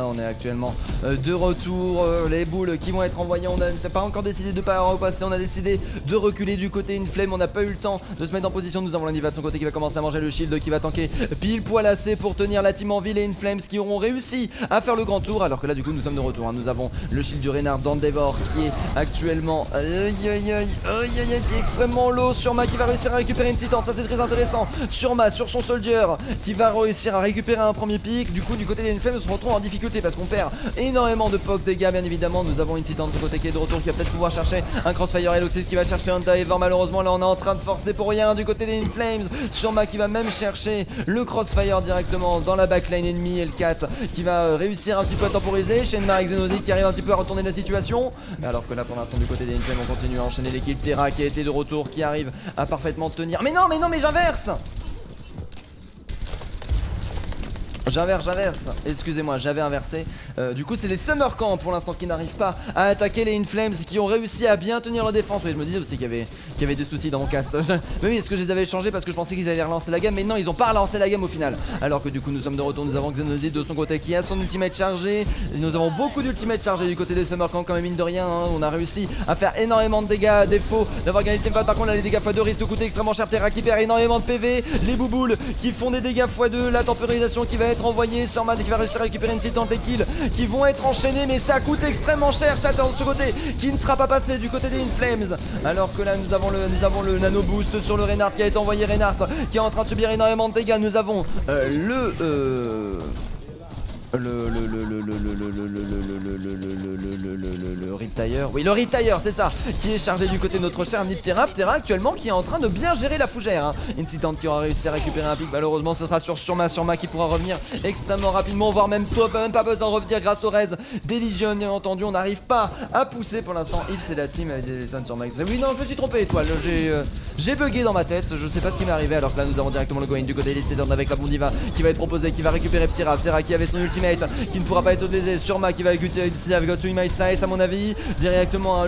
[SPEAKER 4] on est actuellement de retour, les boules qui vont être envoyées, on n'a pas encore décidé de pas repasser, on a décidé de reculer du côté Inflame, on n'a pas eu le temps de se mettre en position, nous avons l'Aniva de son côté qui va commencer à manger le shield, qui va tanker pile poil assez pour tenir la team en ville et Inflames qui auront réussi à faire le grand tour, alors que là du coup nous sommes de retour, hein. Nous avons le shield du Reynard d'Endeavor qui est actuellement qui est extrêmement low, sur Ma qui va réussir à récupérer une citante, ça c'est très intéressant, sur Ma, sur son soldier qui va réussir à récupérer un premier pic. Du coup du côté des Inflames on se retrouve en difficulté parce qu'on perd énormément de poke dégâts bien évidemment. Nous avons une titan de côté qui est de retour qui va peut-être pouvoir chercher un crossfire Eloxys qui va chercher un diver. Malheureusement là on est en train de forcer pour rien du côté des Inflames. Surma qui va même chercher le crossfire directement dans la backline ennemie. L4 qui va réussir un petit peu à temporiser. Shenmar et Xenosi qui arrive un petit peu à retourner la situation. Alors que là pour l'instant du côté des Inflames on continue à enchaîner l'équipe. Terra qui a été de retour qui arrive à parfaitement tenir. Mais non mais j'inverse. J'inverse, excusez-moi, j'avais inversé. Du coup c'est les Summer Camp pour l'instant qui n'arrivent pas à attaquer les Inflames, qui ont réussi à bien tenir la défense. Oui, je me disais aussi qu'il y avait des soucis dans mon cast. Mais oui, est-ce que je les avais changés parce que je pensais qu'ils allaient relancer la gamme, mais non, ils ont pas relancé la gamme au final. Alors que du coup nous sommes de retour, nous avons Xenodit de son côté qui a son ultimate chargé. Nous avons beaucoup d'ultimate chargé du côté des Summer Camp quand même, mine de rien, hein. On a réussi à faire énormément de dégâts à défaut d'avoir gagné le teamfight. Par contre là les dégâts x2 risquent de coûter extrêmement cher. Terra qui perd énormément de PV, les bouboules qui font des dégâts x2, la temporisation qui va être envoyée sur qui va réussir à récupérer une citante, les kills qui vont être enchaînés, mais ça coûte extrêmement cher. Shatter de ce côté qui ne sera pas passé du côté des Inflames. Alors que là nous avons le nano boost sur le Reynard qui a été envoyé. Reynard qui est en train de subir énormément de dégâts. Nous avons le Riptire, oui le Riptire c'est ça, qui est chargé du côté de notre cher ami Ptera actuellement qui est en train de bien gérer la fougère, hein. Incitant qui aura réussi à récupérer un pic, malheureusement ce sera sur Surma qui pourra revenir extrêmement rapidement, voire même même pas besoin de revenir grâce au raise des Legion bien entendu. On n'arrive pas à pousser pour l'instant. Yves c'est la team avec des sur Max. Oui non je me suis trompé étoile, j'ai bugué dans ma tête, je sais pas ce qui m'est arrivé. Alors que là nous avons directement le going du côté Elite Sedan avec la Bondiva qui va être proposé, qui va récupérer Ptera qui avait son ultimate, qui ne pourra pas être lésé. Surma qui va utiliser avec To My Size à mon avis directement, hein,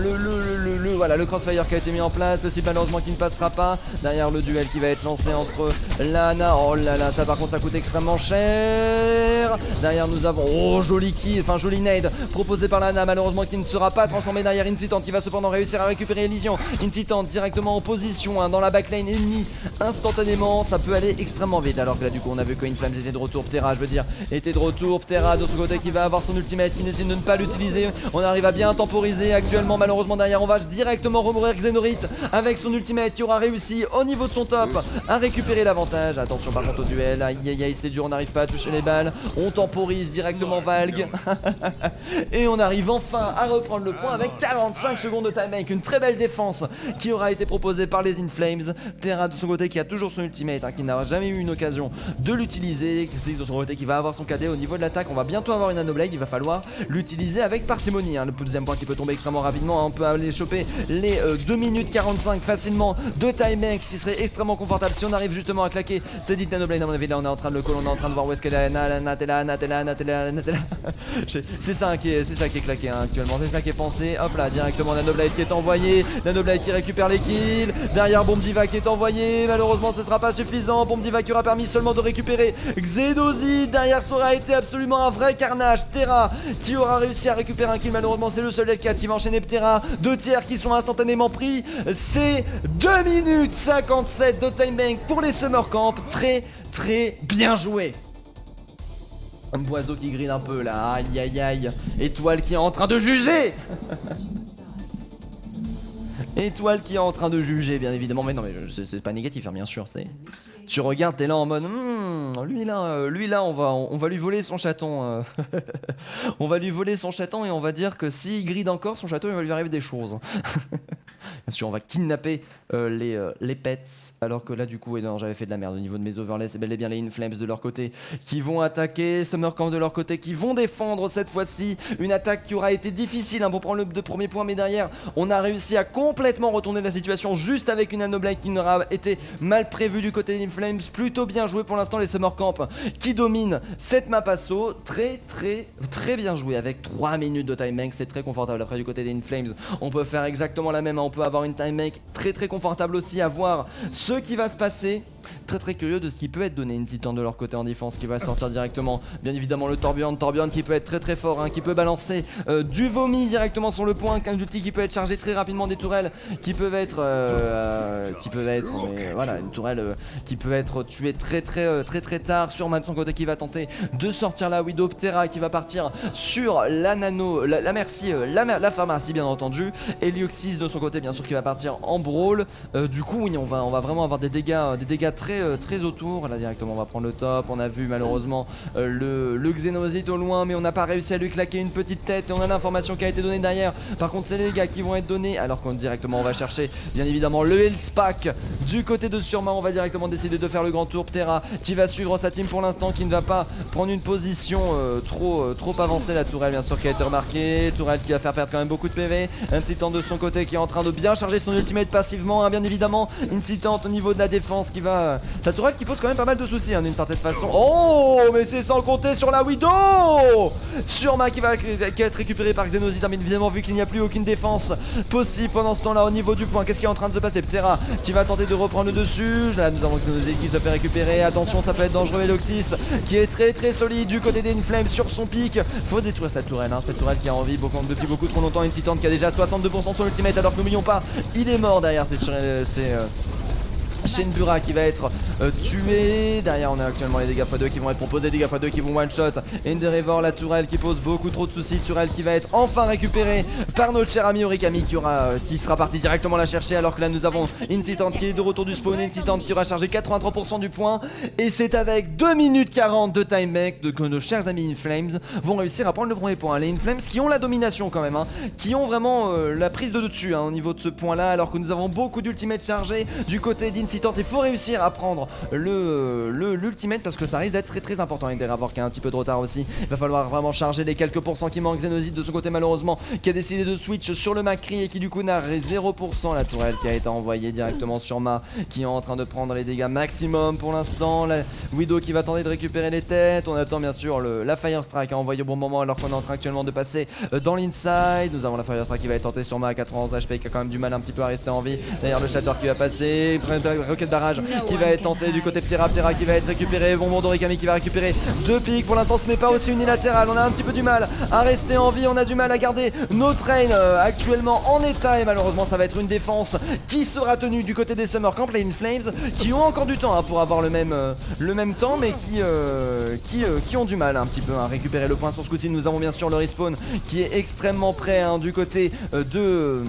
[SPEAKER 4] voilà le crossfire qui a été mis en place, le cible malheureusement qui ne passera pas. Derrière le duel qui va être lancé entre Lana, oh là là ça par contre ça coûte extrêmement cher. Derrière nous avons joli nade proposé par Lana, malheureusement qui ne sera pas transformé derrière Incitant qui va cependant réussir à récupérer Elysion. Incitant directement en position, hein, dans la backline ennemie instantanément, ça peut aller extrêmement vite. Alors que là du coup on a vu que Inflames était de retour, Ptera je veux dire était de retour. Ptera de ce côté qui va avoir son ultimate, qui décide de ne pas l'utiliser. On arrive à bien temporiser actuellement, malheureusement derrière on va directement remourir Xenorit avec son ultimate qui aura réussi au niveau de son top à récupérer l'avantage. Attention par contre au duel, aïe aïe aïe c'est dur, on n'arrive pas à toucher les balles, on temporise directement Valg et on arrive enfin à reprendre le point avec 45 secondes de time avec une très belle défense qui aura été proposée par les Inflames. Ptera de son côté qui a toujours son ultimate, hein, qui n'a jamais eu une occasion de l'utiliser. C'est de son côté qui va avoir son KD au niveau de l'attaque. On va bientôt avoir une Nanoblade, il va falloir l'utiliser avec parcimonie, hein. Le deuxième point qui peut tomber extrêmement rapidement, hein. On peut aller choper les 2 minutes 45 facilement de timing, qui serait extrêmement confortable si on arrive justement à claquer cette dite Nanoblade. À mon avis là on est en train de le call, on est en train de voir où est-ce qu'elle est. Anna Natella. C'est ça qui est claqué hein, actuellement, c'est ça qui est pensé. Hop là, directement Nanoblade qui est envoyé, Nanoblade qui récupère les kills. Derrière Bomb Diva qui est envoyé, malheureusement ce sera pas suffisant. Bomb Diva qui aura permis seulement de récupérer Xenozi. Derrière ça aura été absolument un vrai carnage. Terra qui aura réussi à récupérer un kill, malheureusement c'est le seul L4 qui va enchaîner Ptera. 2 tiers qui sont instantanément pris. C'est 2 minutes 57 de time bank pour les Summer Camp. Très bien joué. Un boiseau qui grille un peu là, aïe aïe aïe. Étoile qui est en train de juger. Étoile qui est en train de juger bien évidemment. Mais non mais c'est pas négatif hein, bien sûr. Tu regardes, t'es là en mode lui là on va lui voler son chaton. On va lui voler son chaton et on va dire que s'il grille encore son château il va lui arriver des choses. Bien sûr on va kidnapper les pets. Alors que là du coup non, j'avais fait de la merde au niveau de mes overlays. C'est bel et bien les Inflames de leur côté qui vont attaquer, Summer Camp de leur côté qui vont défendre cette fois-ci. Une attaque qui aura été difficile hein, pour prendre le 2 premiers points, mais derrière on a réussi à complètement retourner la situation juste avec une Nanoblade qui n'aura été mal prévue du côté des Inflames. Plutôt bien joué pour l'instant les Summer Camp qui dominent cette map asso. Très bien joué avec 3 minutes de time bank, c'est très confortable. Après du côté des Inflames on peut faire exactement la même hein. On peut avoir une time bank très confortable aussi, à voir ce qui va se passer. Très curieux de ce qui peut être donné. Incitant de leur côté en défense qui va sortir directement. Bien évidemment le Torbjorn qui peut être très fort hein, qui peut balancer du vomi directement sur le point. Un ulti qui peut être chargé très rapidement, des tourelles qui peuvent être mais voilà, une tourelle qui peut être tuée très tard. Sur de son côté qui va tenter de sortir la Widow. Ptera qui va partir sur la nano, la Mercy, la pharmacie bien entendu. Elioxys de son côté bien sûr qui va partir en brawl. Du coup oui, on va vraiment avoir des dégâts très autour. Là directement on va prendre le top. On a vu malheureusement le Xenozite au loin, mais on n'a pas réussi à lui claquer une petite tête. Et on a l'information qui a été donnée derrière. Par contre c'est les dégâts qui vont être donnés, alors qu'on directement on va chercher bien évidemment le health pack du côté de Surma. On va directement décider de faire le grand tour. Ptera qui va suivre sa team pour l'instant, qui ne va pas prendre une position trop avancée. La tourelle bien sûr qui a été remarquée, tourelle qui va faire perdre quand même beaucoup de PV. Incitant de son côté qui est en train de bien charger son ultimate passivement hein, bien évidemment. Incitant au niveau de la défense qui va... Sa tourelle qui pose quand même pas mal de soucis hein, d'une certaine façon. Oh mais c'est sans compter sur la Widow. Surma qui va être récupéré par Xenozite hein, bien évidemment, vu qu'il n'y a plus aucune défense possible pendant ce temps là au niveau du point. Qu'est-ce qui est en train de se passer? Ptera qui va tenter de reprendre le dessus. Là nous avons Xenozite qui se fait récupérer. Attention ça peut être dangereux. Eloxys qui est très solide du côté des Inflames sur son pic. Faut détruire cette tourelle hein, cette tourelle qui a envie depuis beaucoup trop longtemps. Incitante qui a déjà 62% sur l'ultimate, alors que n'oublions pas il est mort derrière. C'est Shenbura qui va être tué. Derrière on a actuellement les dégâts x2 qui vont être proposés, dégâts x2 qui vont one shot Endeavor, la tourelle qui pose beaucoup trop de soucis. Tourelle qui va être enfin récupérée par notre cher ami Origami qui sera parti directement la chercher, alors que là nous avons Incitant qui est de retour du spawn. Incitant qui aura chargé 83% du point, et c'est avec 2 minutes 40 de time bank que nos chers amis Inflames vont réussir à prendre le premier point. Les Inflames qui ont la domination quand même hein, qui ont vraiment la prise de dessus hein, au niveau de ce point là, alors que nous avons beaucoup d'ultimate chargés du côté d'Incitant. Il faut réussir à prendre l'ultimate parce que ça risque d'être très important. Avec Deravor qui a un petit peu de retard aussi. Il va falloir vraiment charger les quelques pourcents qui manquent. Xenozite de son côté malheureusement qui a décidé de switch sur le Macri et qui du coup n'a 0%. La tourelle qui a été envoyée directement sur Ma qui est en train de prendre les dégâts maximum pour l'instant. La Widow qui va tenter de récupérer les têtes. On attend bien sûr la Fire Strike à envoyer au bon moment, alors qu'on est en train actuellement de passer dans l'inside. Nous avons la Fire Strike qui va être tentée sur Ma à 91 HP qui a quand même du mal un petit peu à rester en vie. D'ailleurs le Shatter qui va passer. Rocket barrage qui va être tenté du côté de Ptera qui va être récupéré. Bonbon d'Origami qui va récupérer 2 pics. Pour l'instant ce n'est pas aussi unilatéral, on a un petit peu du mal à rester en vie, on a du mal à garder nos trains actuellement en état, et malheureusement ça va être une défense qui sera tenue du côté des Summer Camp. Les Inflames qui ont encore du temps hein, pour avoir le même temps, mais qui ont du mal un petit peu à récupérer le point sur ce coup-ci. Nous avons bien sûr le respawn qui est extrêmement prêt hein, du côté de...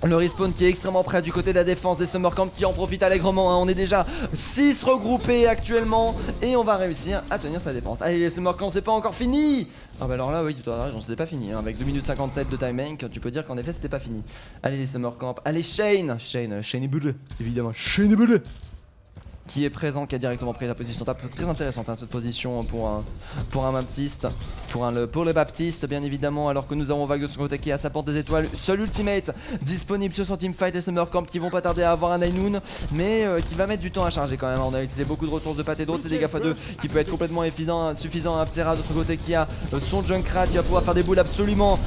[SPEAKER 4] Le respawn qui est extrêmement prêt du côté de la défense des Summer Camp qui en profite allègrement hein. On est déjà 6 regroupés actuellement et on va réussir à tenir sa défense. Allez les Summer Camp, c'est pas encore fini. Ah bah alors là oui tu as raison, c'était pas fini hein. Avec 2 minutes 57 de time bank, tu peux dire qu'en effet c'était pas fini. Allez les Summer Camp, allez Shane est Bull, évidemment Shane est Bull. qui est présent, qui a directement pris la position top. Très intéressante hein, cette position pour un Baptiste, pour le Baptiste bien évidemment, alors que nous avons Vague de son côté qui a sa porte des étoiles, seul ultimate disponible sur son teamfight et Summer Camp qui vont pas tarder à avoir un Ainoun, mais qui va mettre du temps à charger quand même. On a utilisé beaucoup de ressources de part et d'autre, c'est des dégâts x2 qui peut être complètement suffisant à Ptera de son côté qui a son Junkrat, qui va pouvoir faire des boules absolument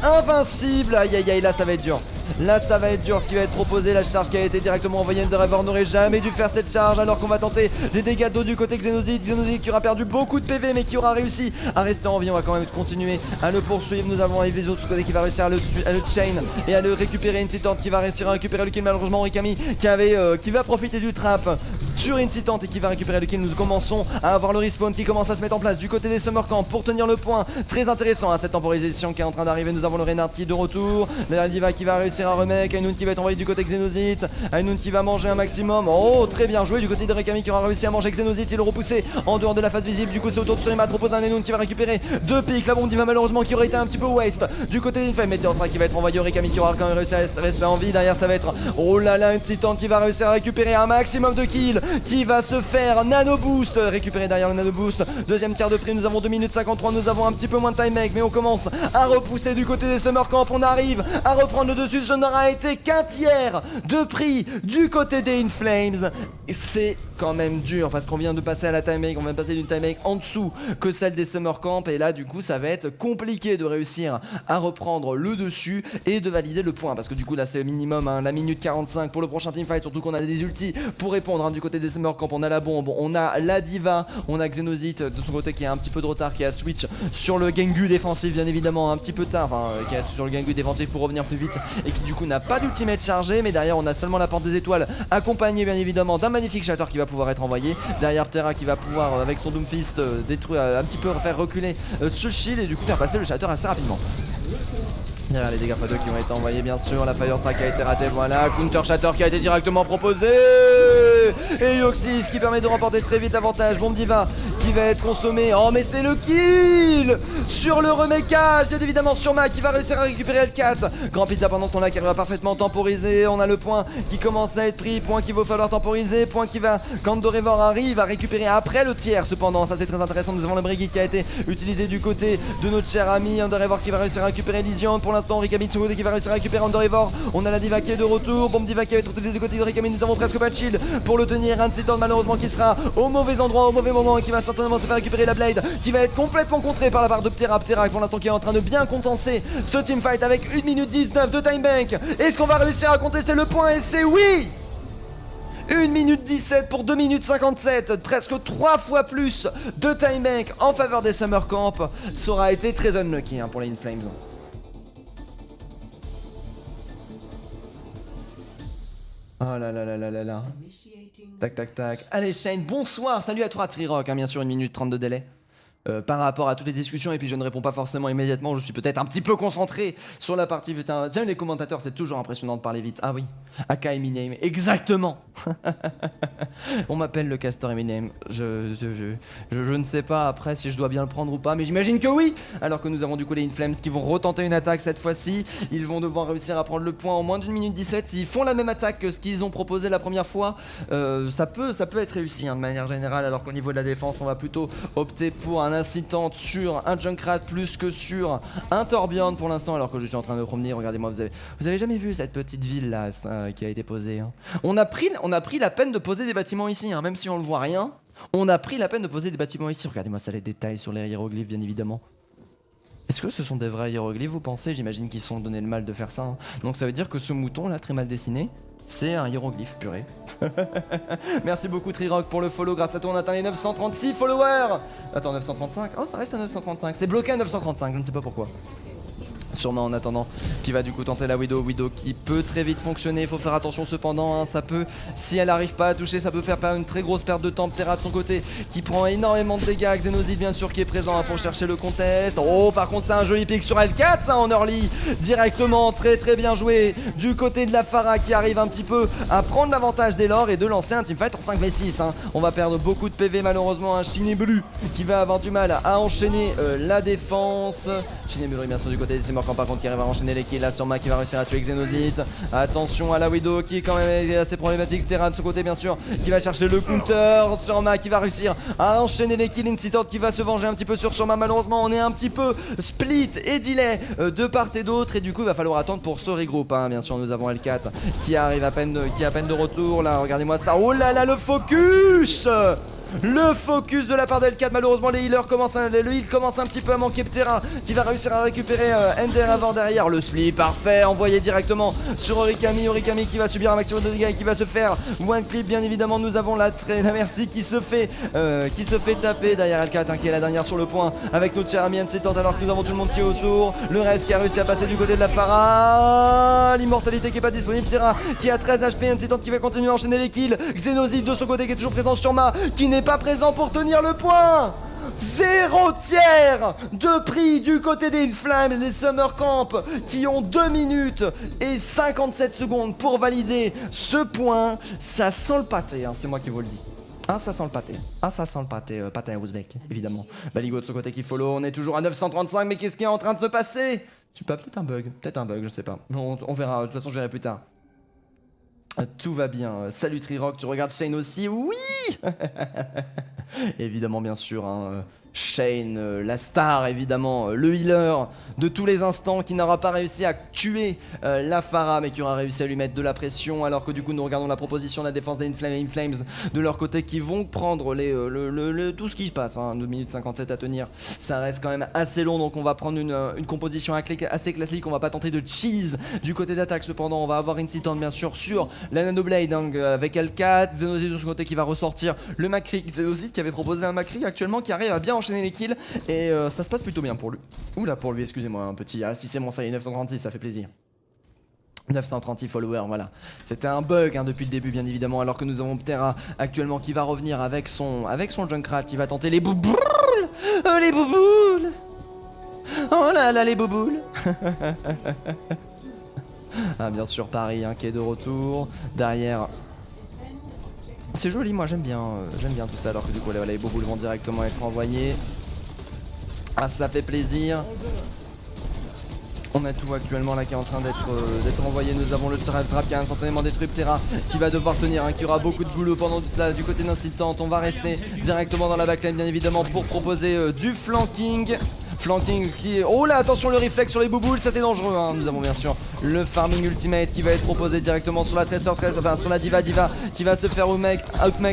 [SPEAKER 4] invincibles. Aïe aïe aïe, là ça va être dur. Là ça va être dur ce qui va être proposé, la charge qui a été directement envoyée. Enderavor n'aurait jamais dû faire cette charge alors qu'on va tenter des dégâts d'eau du côté Xenozid. Xenozid qui aura perdu beaucoup de PV mais qui aura réussi à rester en vie. On va quand même continuer à le poursuivre. Nous avons Eviso de ce côté qui va réussir à le chain et à le récupérer. Incitant qui va réussir à récupérer le kill. Malheureusement Rikami qui va profiter du trap sur Incitant et qui va récupérer le kill. Nous commençons à avoir le respawn qui commence à se mettre en place du côté des Summer Camp pour tenir le point. Très intéressant à cette temporisation qui est en train d'arriver. Nous avons le Renarty de retour, la Diva qui va réussir à remake, Ainoun qui va être envoyé du côté Xenozid, Ainoun qui va manger un maximum. Oh très bien joué du côté de Rikami qui aura réussi à manger Xenozid et le repousser en dehors de la phase visible. Du coup c'est autour de Surimat, propose un Ainoun qui va récupérer 2 pics. La bombe Diva malheureusement qui aurait été un petit peu waste du côté d'une femme. Meteor Strike qui va être envoyé au Rikami qui aura quand même réussi à rester en vie. Derrière ça va être oh là là Incitant qui va réussir à récupérer un maximum de kills, qui va se faire nano boost, récupérer derrière le nano boost. Deuxième tiers de prix, nous avons 2 minutes 53, nous avons un petit peu moins de time make, mais on commence à repousser du côté des Summer Camp. On arrive à reprendre le dessus, ce n'aura été qu'un tiers de prix du côté des Inflames. Et c'est quand même dur parce qu'on vient de passer à la time make, on vient de passer d'une time make en dessous que celle des Summer Camp, et là du coup ça va être compliqué de réussir à reprendre le dessus et de valider le point, parce que du coup là c'est le minimum hein, la minute 45 pour le prochain teamfight, surtout qu'on a des ultis pour répondre hein, du côté des Summer Camp. On a la bombe, on a la Diva, on a Xenozid de son côté qui a un petit peu de retard, qui a switch sur le Gengu défensif bien évidemment un petit peu tard, enfin qui a sur le Gengu défensif pour revenir plus vite et qui du coup n'a pas d'ultimate chargé, mais derrière on a seulement la porte des étoiles accompagnée bien évidemment d'un magnifique Shatter qui va pouvoir être envoyé. Derrière Ptera qui va pouvoir avec son Doomfist détruire, un petit peu faire reculer ce shield et du coup faire passer le Shatter assez rapidement. Derrière les dégâts x2 qui ont été envoyés bien sûr, la Fire Strike a été ratée, voilà, Counter Shatter qui a été directement proposé et Yoxis qui permet de remporter très vite avantage. Bombe Diva qui va être consommée, oh mais c'est le kill sur le remécage, bien évidemment sur Ma qui va réussir à récupérer L4. Grand Pizza pendant ce temps là qui arrive à parfaitement temporiser, on a le point qui commence à être pris, point qu'il va falloir temporiser, point qui va, quand Dorevor arrive à récupérer après le tiers cependant, ça c'est très intéressant. Nous avons le Brigid qui a été utilisé du côté de notre cher ami Dorevor qui va réussir à récupérer Elysion. Pour l'instant Rikami Tsurude qui va réussir à récupérer Dorevor, on a la Diva qui est de retour, bombe Diva qui va être utilisée du côté de Rikami, nous avons presque pas de shield pour le tenir. Incitant malheureusement qui sera au mauvais endroit au mauvais moment et qui va certainement se faire récupérer la Blade qui va être complètement contrée par la part de Ptera. Ptera pour l'instant qui est en train de bien compenser ce teamfight avec 1 minute 19 de time bank. Est-ce qu'on va réussir à contester le point? Et c'est oui! 1 minute 17 pour 2 minutes 57, presque 3 fois plus de time bank en faveur des Summer Camp. Ça aura été très unlucky hein, pour les Inflames. Oh là là là là là là. Tac tac tac. Allez Shane, bonsoir, salut à toi Trirock, hein, bien sûr 1 minute 30 de délai. Par rapport à toutes les discussions et puis je ne réponds pas forcément immédiatement, je suis peut-être un petit peu concentré sur la partie putain. Tiens les commentateurs c'est toujours impressionnant de parler vite. Ah oui, Aka Eminem, exactement. On m'appelle le castor Eminem, je ne sais pas après si je dois bien le prendre ou pas, mais j'imagine que oui. Alors que nous avons du coup les Inflames qui vont retenter une attaque cette fois-ci, ils vont devoir réussir à prendre le point en moins d'1 minute 17. S'ils font la même attaque que ce qu'ils ont proposé la première fois, ça peut être réussi hein, de manière générale, alors qu'au niveau de la défense on va plutôt opter pour un Incitant sur un Junkrat plus que sur un Torbjorn pour l'instant, alors que je suis en train de promener. Regardez-moi, vous avez jamais vu cette petite ville là qui a été posée hein. On a pris la peine de poser des bâtiments ici hein, même si on ne voit rien, on a pris la peine de poser des bâtiments ici. Regardez-moi ça, les détails sur les hiéroglyphes bien évidemment. Est-ce que ce sont des vrais hiéroglyphes vous pensez? J'imagine qu'ils se sont donné le mal de faire ça hein. Donc ça veut dire que ce mouton là très mal dessiné, c'est un hiéroglyphe purée. Merci beaucoup Trirock pour le follow, grâce à toi on atteint les 936 followers. Attends, 935, oh ça reste à 935, c'est bloqué à 935, je ne sais pas pourquoi. Sûrement en attendant, qui va du coup tenter la Widow qui peut très vite fonctionner, il faut faire attention cependant hein, ça peut, si elle n'arrive pas à toucher, ça peut faire une très grosse perte de temps. Ptera de son côté qui prend énormément de dégâts, Xenozid bien sûr qui est présent hein, pour chercher le contest. Oh par contre c'est un joli pick sur L4 ça en early, directement, très très bien joué du côté de la Pharah qui arrive un petit peu à prendre l'avantage dès lors et de lancer un teamfight en 5v6 hein. On va perdre beaucoup de PV malheureusement, un Shinebulu qui va avoir du mal à enchaîner la défense. Shinebulu bien sûr du côté des Summer Camp par contre qui arrive à enchaîner les kills là sur Ma qui va réussir à tuer Xenozite. Attention à la Widow qui est quand même assez problématique. Terra de ce côté bien sûr qui va chercher le counter sur Ma qui va réussir à enchaîner les kills. Incitant qui va se venger un petit peu sur Ma. Malheureusement on est un petit peu split et delay de part et d'autre et du coup il va falloir attendre pour ce regroupe hein. Bien sûr nous avons L4 qui arrive à peine de retour là. Regardez-moi ça. Oh là là le focus! Le focus de la part d'L4, malheureusement les healers commencent le heal commence un petit peu à manquer de terrain. Qui va réussir à récupérer Ender avant derrière. Le slip parfait, envoyé directement sur Orikami. Orikami qui va subir un maximum de dégâts et qui va se faire one clip. Bien évidemment nous avons la Merci qui se fait taper derrière L4 hein, qui est la dernière sur le point avec notre cher ami Incitant alors que nous avons tout le monde qui est autour. Le reste qui a réussi à passer du côté de la Pharah. L'immortalité qui est pas disponible. Terra qui a 13 HP. Incitant qui va continuer à enchaîner les kills. Xenozite de son côté qui est toujours présent sur Ma qui n'est pas présent pour tenir le point. 0 tiers de prix du côté des Inflames, les Summer Camp qui ont 2 minutes et 57 secondes pour valider ce point. Ça sent le pâté, hein, c'est moi qui vous le dis. Ah ça sent le pâté, pâté à Ouzbek évidemment. Baligo de ce côté qui follow, on est toujours à 935 mais qu'est-ce qui est en train de se passer? C'est pas peut-être un bug, je sais pas. On verra, de toute façon je verrai plus tard. Tout va bien. Salut Trirock, tu regardes Shane aussi? Oui. Évidemment, bien sûr. Hein, Shane, la star évidemment, le healer de tous les instants qui n'aura pas réussi à tuer la Pharah mais qui aura réussi à lui mettre de la pression alors que du coup nous regardons la proposition de la défense des Inflames de leur côté qui vont prendre tout ce qui se passe, hein, 2 minutes 57 à tenir, ça reste quand même assez long donc on va prendre une composition assez classique, on va pas tenter de cheese du côté de l'attaque cependant, on va avoir Incitant bien sûr sur la Nanoblade hein, avec L4, Xenozite de son côté qui va ressortir le Macri, Xenozite qui avait proposé un Macri actuellement qui arrive à bien enchaîner les kills et ça se passe plutôt bien pour lui. Oula pour lui, excusez-moi un petit. Ah si c'est bon ça y est, 936 ça fait plaisir. 936 followers, voilà. C'était un bug hein, depuis le début bien évidemment alors que nous avons Terra actuellement qui va revenir avec son Junkrat qui va tenter les bouboules. Oh les bouboules. Oh là là les bouboules. Ah bien sûr Paris hein, qui est de retour. Derrière. C'est joli, moi j'aime bien tout ça alors que du coup les bouboules vont directement être envoyés. Ah ça fait plaisir. On a tout actuellement là qui est en train d'être envoyé. Nous avons le trap qui a instantanément détruit Terra qui va devoir tenir, hein, qui aura beaucoup de boulot pendant tout cela du côté d'Incitant. On va rester directement dans la backline bien évidemment pour proposer du flanking. Flanking qui... Oh là attention le réflexe sur les bouboules, ça c'est dangereux hein. Nous avons bien sûr le farming ultimate qui va être proposé directement sur la Tracer, enfin sur la Diva qui va se faire outmake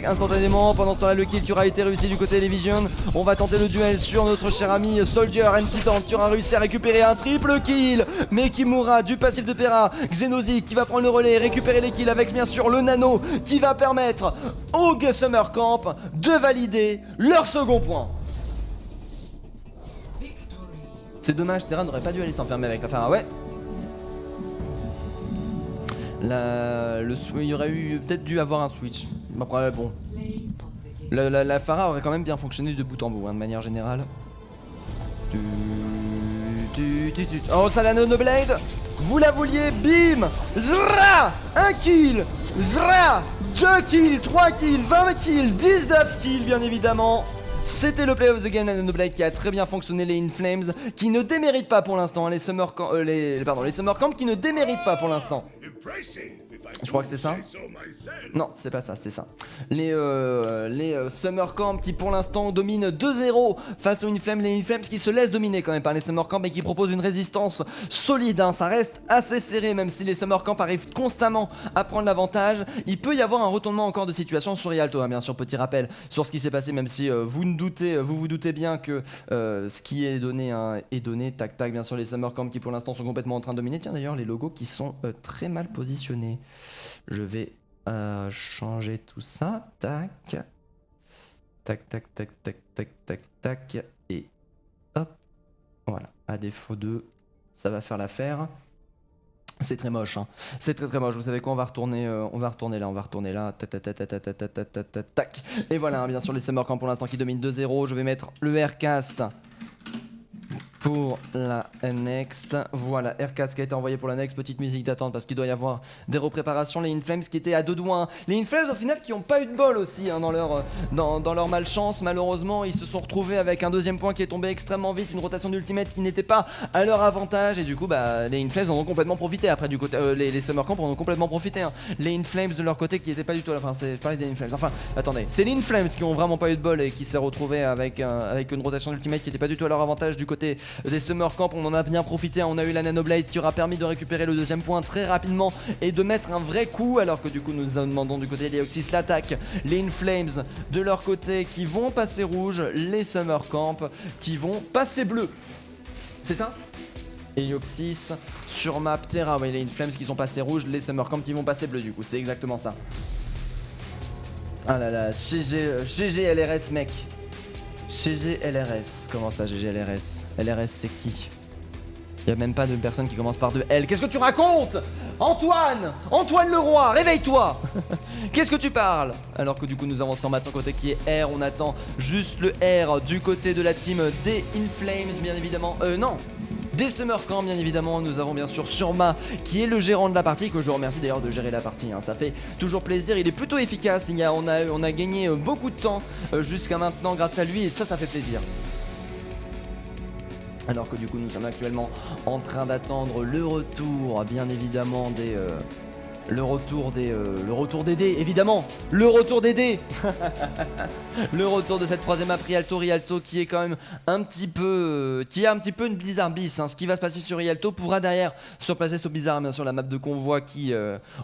[SPEAKER 4] instantanément. Pendant ce temps là le kill qui aura été réussi du côté des Vision. On va tenter le duel sur notre cher ami Soldier Incitant qui aura réussi à récupérer un triple kill mais qui mourra du passif de Pera. Xenozite qui va prendre le relais et récupérer les kills avec bien sûr le nano qui va permettre au Summer Camp de valider leur second point. C'est dommage, Terra n'aurait pas dû aller s'enfermer avec la Pharah, ouais. Il y aurait eu peut-être dû avoir un switch. Après, bon. La Pharah aurait quand même bien fonctionné de bout en bout, hein, de manière générale. Oh, ça la Nanoblade. Vous la vouliez, bim. Zra. 1 kill. Zra. 2 kills, 3 kills, 20 kills, 19 kills, bien évidemment. C'était le play of the game, la Nanoblade qui a très bien fonctionné, les Inflames qui ne déméritent pas pour l'instant, les Summer Camp qui ne déméritent pas pour l'instant. Je crois que c'est ça. Non, c'est pas ça, c'est ça. Les Summer Camp qui pour l'instant dominent 2-0 face aux Inflames. Les Inflames qui se laissent dominer quand même par les Summer Camp et qui proposent une résistance solide. Hein. Ça reste assez serré même si les Summer Camp arrivent constamment à prendre l'avantage. Il peut y avoir un retournement encore de situation sur Rialto. Hein, bien sûr, petit rappel sur ce qui s'est passé même si vous vous doutez bien que ce qui est donné hein, est donné. Tac tac, bien sûr les Summer Camp qui pour l'instant sont complètement en train de dominer. Tiens d'ailleurs les logos qui sont très mal positionnés. Je vais changer tout ça. Tac. Tac, tac, tac, tac, tac, tac, tac. Et hop. Voilà. À défaut de... Ça va faire l'affaire. C'est très moche. Hein. C'est très très moche. Vous savez quoi, on va retourner là. Tac, tac, tac, tac, tac, tac, tac, tac, tac, tac. Et voilà, hein, bien sûr, les Summer Camp pour l'instant qui dominent 2-0. Je vais mettre le Aircast pour la next. Voilà, R4 qui a été envoyé pour la next. Petite musique d'attente parce qu'il doit y avoir des repréparations. Les Inflames qui étaient à deux doigts. Hein. Les Inflames au final qui n'ont pas eu de bol aussi hein, dans leur malchance. Malheureusement, ils se sont retrouvés avec un deuxième point qui est tombé extrêmement vite. Une rotation d'ultimate qui n'était pas à leur avantage. Et du coup, bah, les Inflames en ont complètement profité. Après, du côté, les Summer Camp en ont complètement profité. Hein. Les Inflames de leur côté qui n'étaient pas du tout. Enfin, je parlais des Inflames. Enfin, attendez. C'est les Inflames qui ont vraiment pas eu de bol et qui s'est retrouvé avec une rotation d'ultimate qui n'était pas du tout à leur avantage du côté des Summer Camp. On en a bien profité, on a eu la Nanoblade qui aura permis de récupérer le deuxième point très rapidement et de mettre un vrai coup, alors que du coup nous demandons du côté des Oxys l'attaque. Les Inflames de leur côté qui vont passer rouge, les Summer Camp qui vont passer bleu. C'est ça? Et Oxys sur map Terra, oui, les Inflames qui sont passés rouge, les Summer Camp qui vont passer bleu du coup, c'est exactement ça. Ah là là, GG LRS mec. GG LRS, comment ça GG LRS? LRS c'est qui? Y'a même pas de personne qui commence par 2 L. Qu'est-ce que tu racontes? Antoine Leroy, réveille-toi. Qu'est-ce que tu parles? Alors que du coup nous avons Stormat de son côté qui est R. On attend juste le R du côté de la team des Inflames bien évidemment. Non, des Summer Camp bien évidemment. Nous avons bien sûr Surma qui est le gérant de la partie, que je remercie d'ailleurs de gérer la partie hein. Ça fait toujours plaisir, il est plutôt efficace. On a gagné beaucoup de temps jusqu'à maintenant grâce à lui et ça fait plaisir. Alors que du coup nous sommes actuellement en train d'attendre le retour bien évidemment des... Le retour des dés, évidemment. Le retour des dés. Le retour de cette troisième map Rialto qui est quand même un petit peu une Blizzard bis hein. Ce qui va se passer sur Rialto pourra derrière surplacer ce Blizzard, bien sûr la map de convoi qui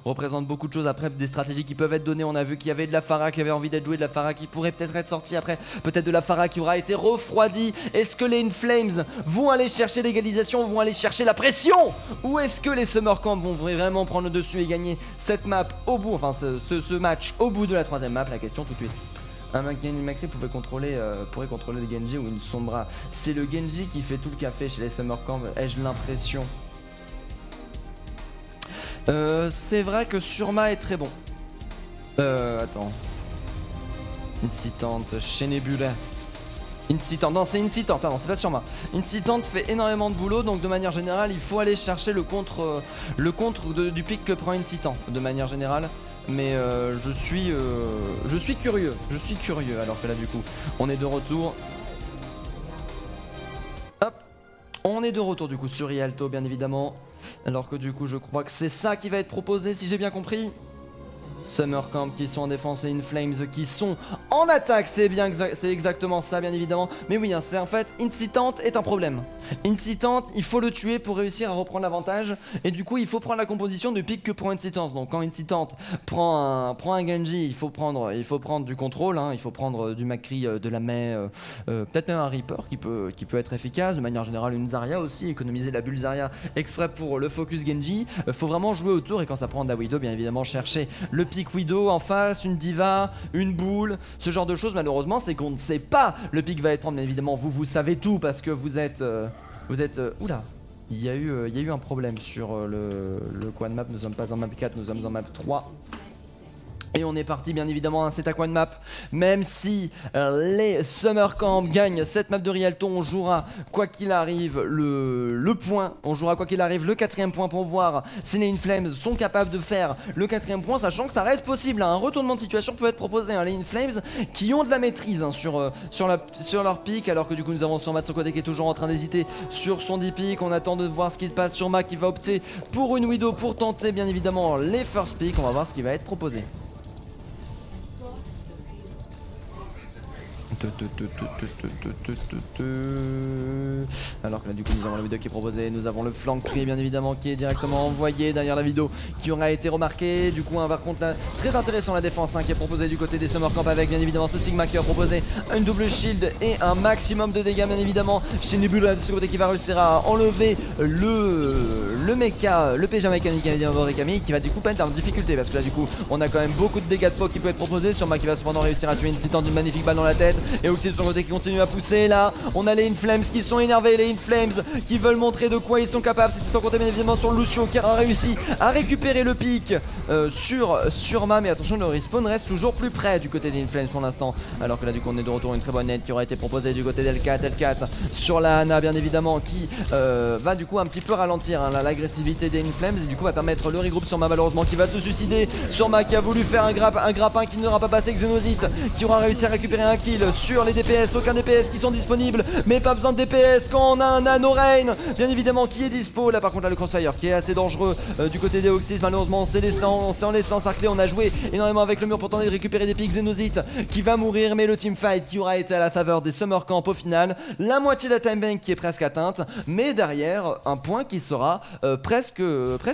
[SPEAKER 4] représente beaucoup de choses. Après des stratégies qui peuvent être données, on a vu qu'il y avait de la Pharah qui avait envie d'être jouée, de la Pharah qui pourrait peut-être être sortie après, peut-être de la Pharah qui aura été refroidie. Est-ce que les Inflames vont aller chercher l'égalisation, vont aller chercher la pression, ou est-ce que les Summer Camp vont vraiment prendre le dessus et gagner cette map au bout, enfin ce match au bout de la troisième map? La question tout de suite. Un Macri pourrait contrôler le Genji ou une Sombra. C'est le Genji qui fait tout le café chez les Summer Camp, ai-je l'impression. C'est vrai que Surma est très bon. Attends. Incitante, chez Nebula. Incitante, non c'est Incitante, pardon, c'est pas Surma. Incitante fait énormément de boulot, donc de manière générale il faut aller chercher le contre du pic que prend Incitant de manière générale. Mais je suis curieux, alors que là du coup on est de retour. Hop, on est de retour du coup sur Rialto bien évidemment. Alors que du coup je crois que c'est ça qui va être proposé si j'ai bien compris. Summer Camp qui sont en défense, les Inflames qui sont en attaque, c'est exactement ça bien évidemment. Mais oui, hein, c'est en fait, Incitante est un problème. Incitante, il faut le tuer pour réussir à reprendre l'avantage. Et du coup, il faut prendre la composition du pic que prend Incitante. Donc quand Incitante prend un Genji, il faut prendre du contrôle, hein, il faut prendre du Macri, de la Mei, peut-être même un Reaper qui peut être efficace. De manière générale, une Zarya aussi, économiser la bulle Zarya exprès pour le focus Genji. Faut vraiment jouer autour et quand ça prend Dawido, bien évidemment, chercher le pic Widow en face, une Diva, une boule, ce genre de choses. Malheureusement, c'est qu'on ne sait pas le pic va être prendre. Bien évidemment, vous savez tout parce que vous êtes oula, il y a eu un problème sur le quad map. Nous sommes pas en map 4, nous sommes en map 3. Et on est parti bien évidemment, c'est à quad map. Même si les Summer Camp gagnent cette map de Rialto, on jouera quoi qu'il arrive le point. On jouera quoi qu'il arrive le 4ème point pour voir si les Inflames sont capables de faire le 4ème point, sachant que ça reste possible. Hein. Un retournement de situation peut être proposé. Hein. Les Inflames qui ont de la maîtrise hein, sur leur pick, alors que du coup nous avons Surma de son côté qui est toujours en train d'hésiter sur son 10 pick. On attend de voir ce qui se passe. Surma qui va opter pour une Widow pour tenter bien évidemment les first pick. On va voir ce qui va être proposé. Alors que là du coup nous avons la vidéo qui est proposée, nous avons le flank cri bien évidemment qui est directement envoyé derrière la vidéo qui aura été remarqué. Du coup par contre là, très intéressant la défense hein, qui est proposée du côté des Summer Camp avec bien évidemment ce Sigma qui a proposé une double shield et un maximum de dégâts bien évidemment chez Nebula de ce côté qui va réussir à enlever le mecha, le PJ mécanique Origami qui va du coup pas être en difficulté parce que là du coup on a quand même beaucoup de dégâts de POC qui peut être proposé. Surma qui va cependant réussir à tuer une citante d'une magnifique balle dans la tête. Et Oxy de son côté qui continue à pousser là. On a les Inflames qui sont énervés énerver les Inflames qui veulent montrer de quoi ils sont capables. C'était sans compter bien évidemment sur Lucio qui a réussi à récupérer le pic sur Ma, mais attention, le respawn reste toujours plus près du côté des Inflames pour l'instant, alors que là du coup on est de retour, une très bonne aide qui aura été proposée du côté d'L4 sur la Ana bien évidemment, qui va du coup un petit peu ralentir l'agressivité des Inflames et du coup va permettre le regroupe sur Ma malheureusement qui va se suicider, sur Ma qui a voulu faire un grappin qui n'aura pas passé, Xenozite qui aura réussi à récupérer un kill sur les DPS, aucun DPS qui sont disponibles, mais pas besoin de DPS quand on a un Nano Rain bien évidemment qui est dispo. Là par contre là le Crossfire qui est assez dangereux du côté des Oxys, malheureusement c'est en laissant sarcler, on a joué énormément avec le mur pour tenter de récupérer des pics. Xenozite qui va mourir, mais le teamfight qui aura été à la faveur des Summer Camp au final, la moitié de la time bank qui est presque atteinte, mais derrière un point qui sera presque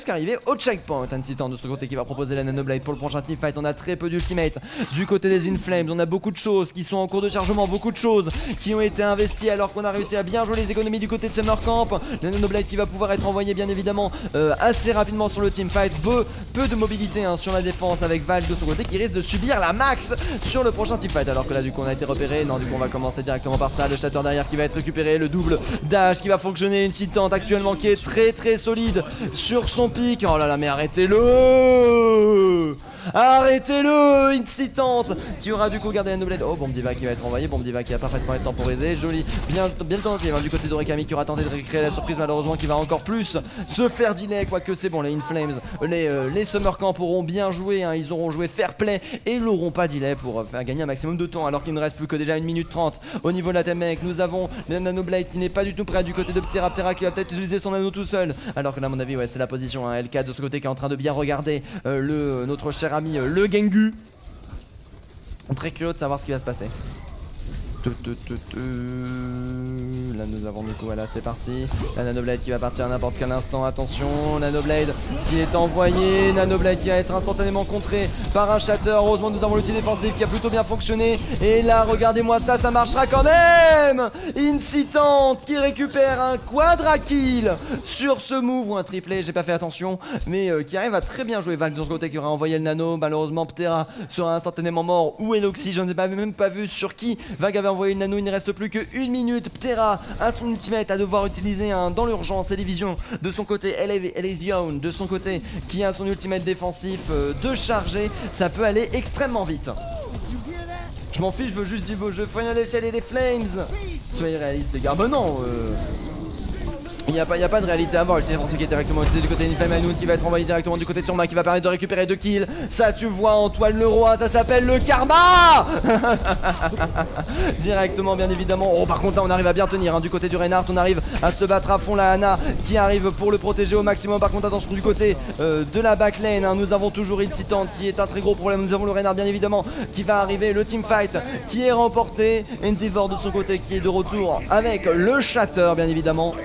[SPEAKER 4] arrivé au checkpoint. Incitant de ce côté qui va proposer la Nanoblade pour le prochain teamfight. On a très peu d'ultimate du côté des Inflames, on a beaucoup de choses qui sont en cours de chargement, beaucoup de choses qui ont été investies alors qu'on a réussi à bien jouer les économies du côté de Summer Camp. La Nanoblade qui va pouvoir être envoyée bien évidemment assez rapidement sur le teamfight, peu de mobilité sur la défense avec Valk de son côté qui risque de subir la max sur le prochain teamfight, alors que là du coup on a été repéré. Non, du coup on va commencer directement par ça, le shatter derrière qui va être récupéré, le double dash qui va fonctionner, une citante actuellement qui est très solide sur son pic. Oh là là, mais arrêtez-le, incitante qui aura du coup gardé la Nanoblade. Oh, Bomb Diva qui va être envoyé, Bomb Diva qui a parfaitement été temporisé, joli, bien le tenté du côté d'Orekami qui aura tenté de recréer la surprise, malheureusement qui va encore plus se faire delay, quoique c'est bon, les Inflames, les Summer Camp auront bien joué, ils auront joué fair play et ils l'auront pas delay pour faire gagner un maximum de temps, alors qu'il ne reste plus que déjà 1 minute 30 au niveau de la time bank. Nous avons la Nanoblade qui n'est pas du tout près du côté de Ptera qui va peut-être utiliser son anneau tout seul, alors que là à mon avis ouais, c'est la position, L4 de ce côté qui est en train de bien regarder notre cher ami le Gengu. Très curieux de savoir ce qui va se passer. Là nous avons du coup, voilà c'est parti, la Nanoblade qui va partir à n'importe quel instant, attention, Nanoblade qui est envoyée, Nanoblade qui va être instantanément contrée par un shatter. Heureusement nous avons l'outil défensif qui a plutôt bien fonctionné, et là regardez-moi ça, ça marchera quand même. Incitante qui récupère un quadra kill sur ce move, ou un triplé, j'ai pas fait attention, mais qui arrive à très bien jouer. Valk de ce côté qui aura envoyé le nano, malheureusement Ptera sera instantanément mort, ou Eloxy, je ne sais pas, même pas vu sur qui Valk avait envoyé le nano. Il ne reste plus que 1 minute, Ptera a son ultimate à devoir utiliser dans l'urgence, et les visions de son côté, Elysion de son côté qui a son ultimate défensif de charger, ça peut aller extrêmement vite. Je m'en fiche, je veux juste du beau jeu, Final Shell et les Flames. Soyez réalistes les gars, bah non il n'y a pas de réalité à voir. Le défensif qui est directement utilisé du côté d'Inflame Anoun qui va être envoyé directement du côté de Surma qui va permettre de récupérer 2 kills. Ça tu vois Antoine Leroy, ça s'appelle le karma. Directement bien évidemment. Oh par contre là on arrive à bien tenir du côté du Reinhardt, on arrive à se battre à fond. La Ana qui arrive pour le protéger au maximum. Par contre attention du côté de la backlane, nous avons toujours Incitant qui est un très gros problème. Nous avons le Reinhardt bien évidemment qui va arriver, le teamfight qui est remporté. Endeavor de son côté qui est de retour avec le Shatter bien évidemment.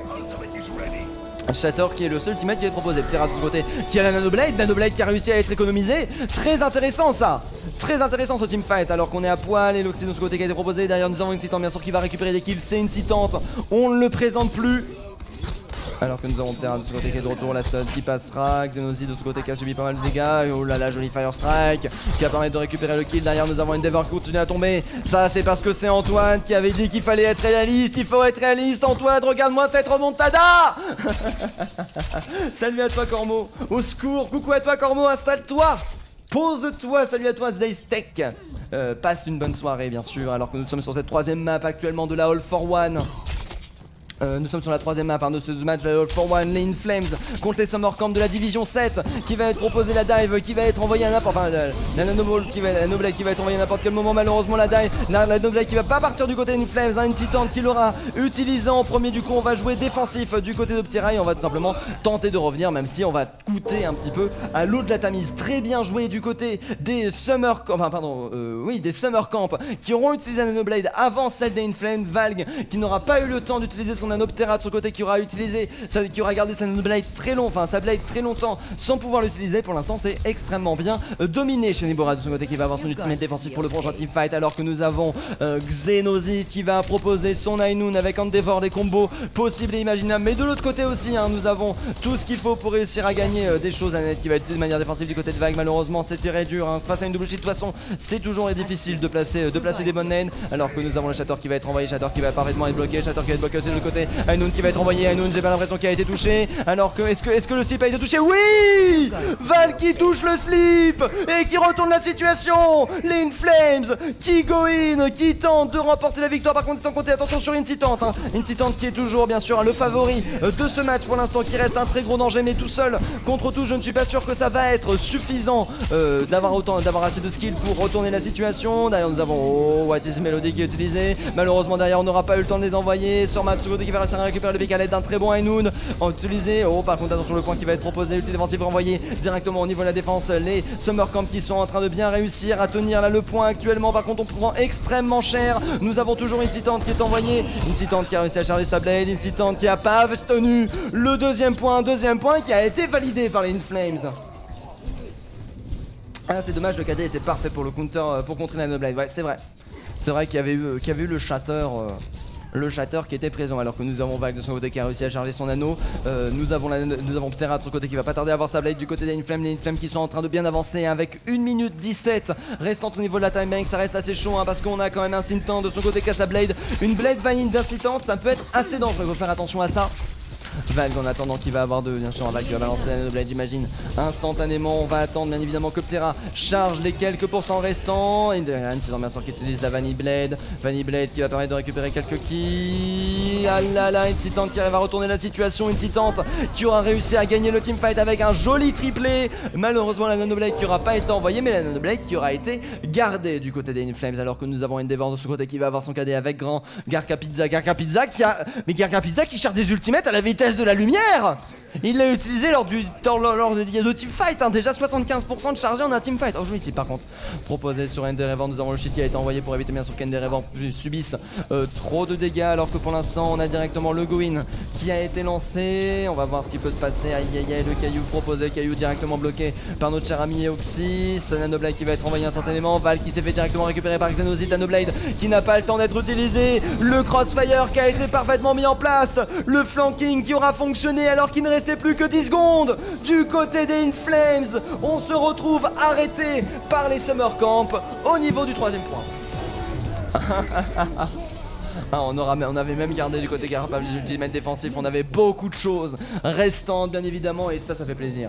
[SPEAKER 4] Shatter qui est le seul ultimate qui est proposé. Ptera de ce côté qui a la Nanoblade qui a réussi à être économisée. Très intéressant ça, très intéressant ce teamfight, alors qu'on est à poil. Et l'Oxy de ce côté qui a été proposé. Derrière nous avons Incitant bien sûr qui va récupérer des kills. C'est Incitante, on ne le présente plus. Alors que nous avons Ptera de ce côté qui est de retour, la stun qui passera, Xenozite de ce côté qui a subi pas mal de dégâts, et oh là là, joli Fire Strike qui va permettre de récupérer le kill. Derrière nous avons Endeavor qui continue à tomber, ça c'est parce que c'est Antoine qui avait dit qu'il fallait être réaliste, il faut être réaliste Antoine, regarde-moi cette remontada. Salut à toi Cormo, au secours, coucou à toi Cormo, installe-toi, pose-toi, salut à toi Zeystek. Passe une bonne soirée bien sûr, alors que nous sommes sur cette 3ème map actuellement de la All for One. Nous sommes sur la 3ème map de ce match de All for One, les Inflames contre les Summer Camp de la division 7 qui va être proposé, la dive qui va être envoyée à n'importe, enfin la Nanoblade qui va être envoyée à n'importe quel moment. Malheureusement la dive, la Nanoblade qui va pas partir du côté des Inflames, une Titan qui l'aura utilisé en premier. Du coup on va jouer défensif du côté de Ptera et on va tout simplement tenter de revenir, même si on va coûter un petit peu à l'eau de la Tamise. Très bien joué du côté des Summer Camp, enfin pardon, oui des Summer Camp qui auront utilisé la Nanoblade avant celle des Inflames. Valk qui n'aura pas eu le temps d'utiliser son Ptera de son côté qui aura gardé sa blade très longtemps sans pouvoir l'utiliser. Pour l'instant c'est extrêmement bien dominé chez Nebora de son côté qui va avoir son ultimate défensif pour le prochain teamfight, alors que nous avons Xenozite qui va proposer son Ainun avec Endeavor, des combos possibles et imaginables, mais de l'autre côté aussi nous avons tout ce qu'il faut pour réussir à gagner des choses. Annette qui va utiliser de manière défensive du côté de Valk, malheureusement c'était très dur face à une double shield. De toute façon c'est toujours difficile de placer des bonnes lanes, alors que nous avons le Shatter qui va être envoyé, Shatter qui va parfaitement être bloqué, Shatter qui va être bloqué aussi de l'autre côté côté. Ainoun qui va être envoyé. Ainoun, j'ai pas l'impression qu'il a été touché. Alors que, est-ce que le slip a été touché? Oui! Val qui touche le slip et qui retourne la situation. Les Inflames qui go in, qui tente de remporter la victoire. Par contre, c'est en côté. Attention sur Incitant. Incitant qui est toujours, bien sûr, le favori de ce match pour l'instant, qui reste un très gros danger, mais tout seul contre tout, je ne suis pas sûr que ça va être suffisant d'avoir assez de skill pour retourner la situation. Derrière, nous avons What is Melody qui est utilisé. Malheureusement, derrière, on n'aura pas eu le temps de les envoyer. Sur Matsugoto qui va réussir à récupérer le pick à l'aide d'un très bon Ainoun utilisé. Oh, par contre, attention, le point qui va être proposé. L'ulti défensif renvoyé directement au niveau de la défense. Les Summer Camp qui sont en train de bien réussir à tenir là le point actuellement. Par contre, on prend extrêmement cher. Nous avons toujours Incitant qui est envoyé. Incitant qui a réussi à charger sa blade. Incitant qui a pas tenu le deuxième point qui a été validé par les Inflames. Ah, c'est dommage, le KD était parfait pour le counter, pour contrer Nanoblade. Ouais, c'est vrai. C'est vrai qu'il y avait eu le shatter qui était présent, alors que nous avons Valk de son côté qui a réussi à charger son anneau. Nous avons Ptera de son côté qui va pas tarder à avoir sa blade du côté des Inflames. Les Inflames qui sont en train de bien avancer avec 1 minute 17 restante au niveau de la time bank. Ça reste assez chaud parce qu'on a quand même un Incitant de son côté qui a sa blade. Une blade vanille d'incitante, ça peut être assez dangereux, il faut faire attention à ça. Valk en attendant qu'il va avoir bien sûr un Valk qui va balancer la Nanoblade, j'imagine instantanément. On va attendre bien évidemment que Ptera charge les quelques pourcents restants. Et derrière, c'est bien sûr qui utilise la Vanille Blade qui va permettre de récupérer quelques kills. Ah là là, Incitant qui arrive à retourner la situation. Incitant qui aura réussi à gagner le teamfight avec un joli triplé. Malheureusement la Nanoblade qui aura pas été envoyée, mais la Nanoblade qui aura été gardée du côté des Inflames, alors que nous avons Endeavor de ce côté qui va avoir son KD avec grand Garca Pizza qui cherche des ultimates à la vitesse de la lumière. Il l'a utilisé lors de teamfight, déjà 75% de chargé en un teamfight. Oh, joué ici par contre. Proposé sur Endeavor, nous avons le shit qui a été envoyé pour éviter bien sûr qu'Endeavor subisse trop de dégâts, alors que pour l'instant on a directement le go-in qui a été lancé. On va voir ce qui peut se passer. Aïe aïe aïe, le caillou proposé, le caillou directement bloqué par notre cher ami Eoxys. Nanoblade qui va être envoyé instantanément. Val qui s'est fait directement récupérer par Xenozid. Nanoblade qui n'a pas le temps d'être utilisé. Le crossfire qui a été parfaitement mis en place. Le flanking qui aura fonctionné alors qu'il ne restait plus que 10 secondes du côté des Inflames. On se retrouve arrêté par les Summer Camp au niveau du 3ème point. On avait même gardé du côté Garpa les ultimates défensifs. On avait beaucoup de choses restantes bien évidemment, et ça fait plaisir.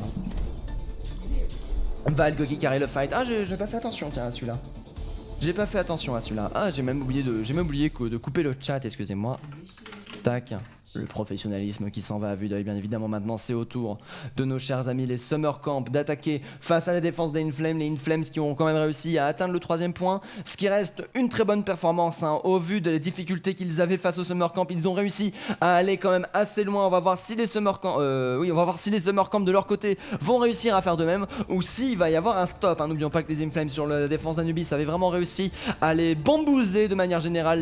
[SPEAKER 4] Valk qui carry le fight. Ah, j'ai pas fait attention tiens à celui-là. J'ai pas fait attention à celui-là. Ah, j'ai même oublié de couper le chat, excusez-moi. Tac. Le professionnalisme qui s'en va à vue d'œil, bien évidemment. Maintenant, c'est au tour de nos chers amis les Summer Camp d'attaquer face à la défense des Inflames. Les Inflames qui ont quand même réussi à atteindre le 3ème point, ce qui reste une très bonne performance au vu des difficultés qu'ils avaient face au Summer Camp. Ils ont réussi à aller quand même assez loin. On va voir si les Summer Camp, de leur côté vont réussir à faire de même, ou s'il va y avoir un stop. N'oublions pas que les Inflames sur la défense d'Anubis avaient vraiment réussi à les bambouser de manière générale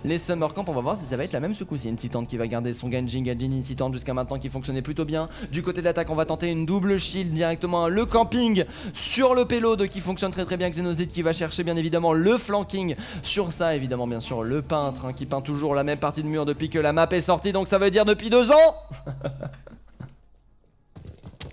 [SPEAKER 4] les Summer Camp. On va voir si ça va être la même ce coup-ci. Incitant qui va garder son Genjin Incitant jusqu'à maintenant qui fonctionnait plutôt bien. Du côté de l'attaque, on va tenter une double shield directement, le camping sur le payload qui fonctionne très très bien. Xenozid qui va chercher bien évidemment le flanking sur ça, évidemment bien sûr le peintre qui peint toujours la même partie de mur depuis que la map est sortie, donc ça veut dire depuis 2 ans.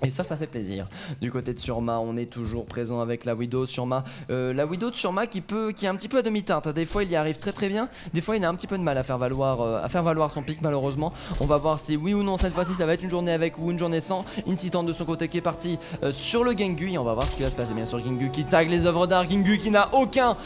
[SPEAKER 4] Et ça fait plaisir. Du côté de Surma, on est toujours présent avec la Widow Surma. La Widow de Surma qui est un petit peu à demi-teinte. Des fois, il y arrive très très bien. Des fois, il a un petit peu de mal à faire valoir son pic, malheureusement. On va voir si oui ou non cette fois-ci ça va être une journée avec ou une journée sans. Incitant de son côté qui est parti sur le Gengu. Et on va voir ce qui va se passer. Bien sûr, Gengu qui tag les œuvres d'art. Gengu qui n'a aucun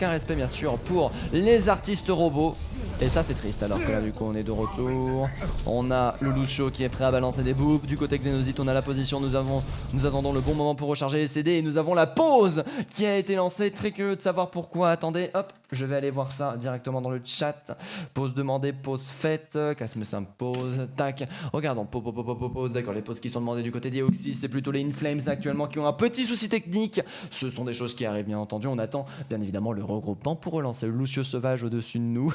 [SPEAKER 4] respect, bien sûr, pour les artistes robots. Et ça c'est triste, alors que là du coup on est de retour. On a le Lucio qui est prêt à balancer des boops. Du côté Xenozid, on a la position, nous attendons le bon moment pour recharger les CD. Et nous avons la pause qui a été lancée. Très curieux de savoir pourquoi. Attendez, hop, je vais aller voir ça directement dans le chat. Pause demandée, pause faite. Casme s'impose, tac. Regardons, pause, d'accord, les pauses qui sont demandées du côté d'Eoxys, c'est plutôt les Inflames actuellement qui ont un petit souci technique. Ce sont des choses qui arrivent bien entendu. On attend bien évidemment le regroupement pour relancer le Lucio sauvage au-dessus de nous.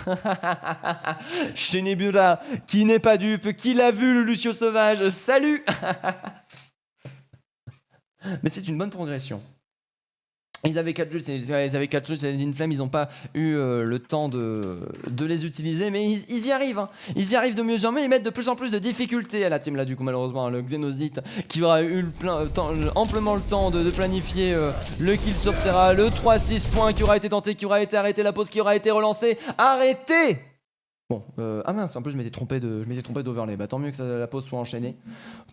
[SPEAKER 4] Chez Nebula, qui n'est pas dupe, qui l'a vu le Lucio sauvage, salut. Mais c'est une bonne progression. Ils avaient 4 jeux, c'est les Inflames, ils n'ont pas eu le temps de les utiliser, mais ils y arrivent. Ils y arrivent de mieux en mieux, ils mettent de plus en plus de difficultés à la team là du coup malheureusement. Le Xenozid qui aura eu amplement le temps de planifier le kill sur Ptera, le 3-6 points qui aura été tenté, qui aura été arrêté, la pause qui aura été relancée. Arrêtez! Bon, ah mince, en plus je m'étais trompé d'overlay. Bah tant mieux que la pause soit enchaînée.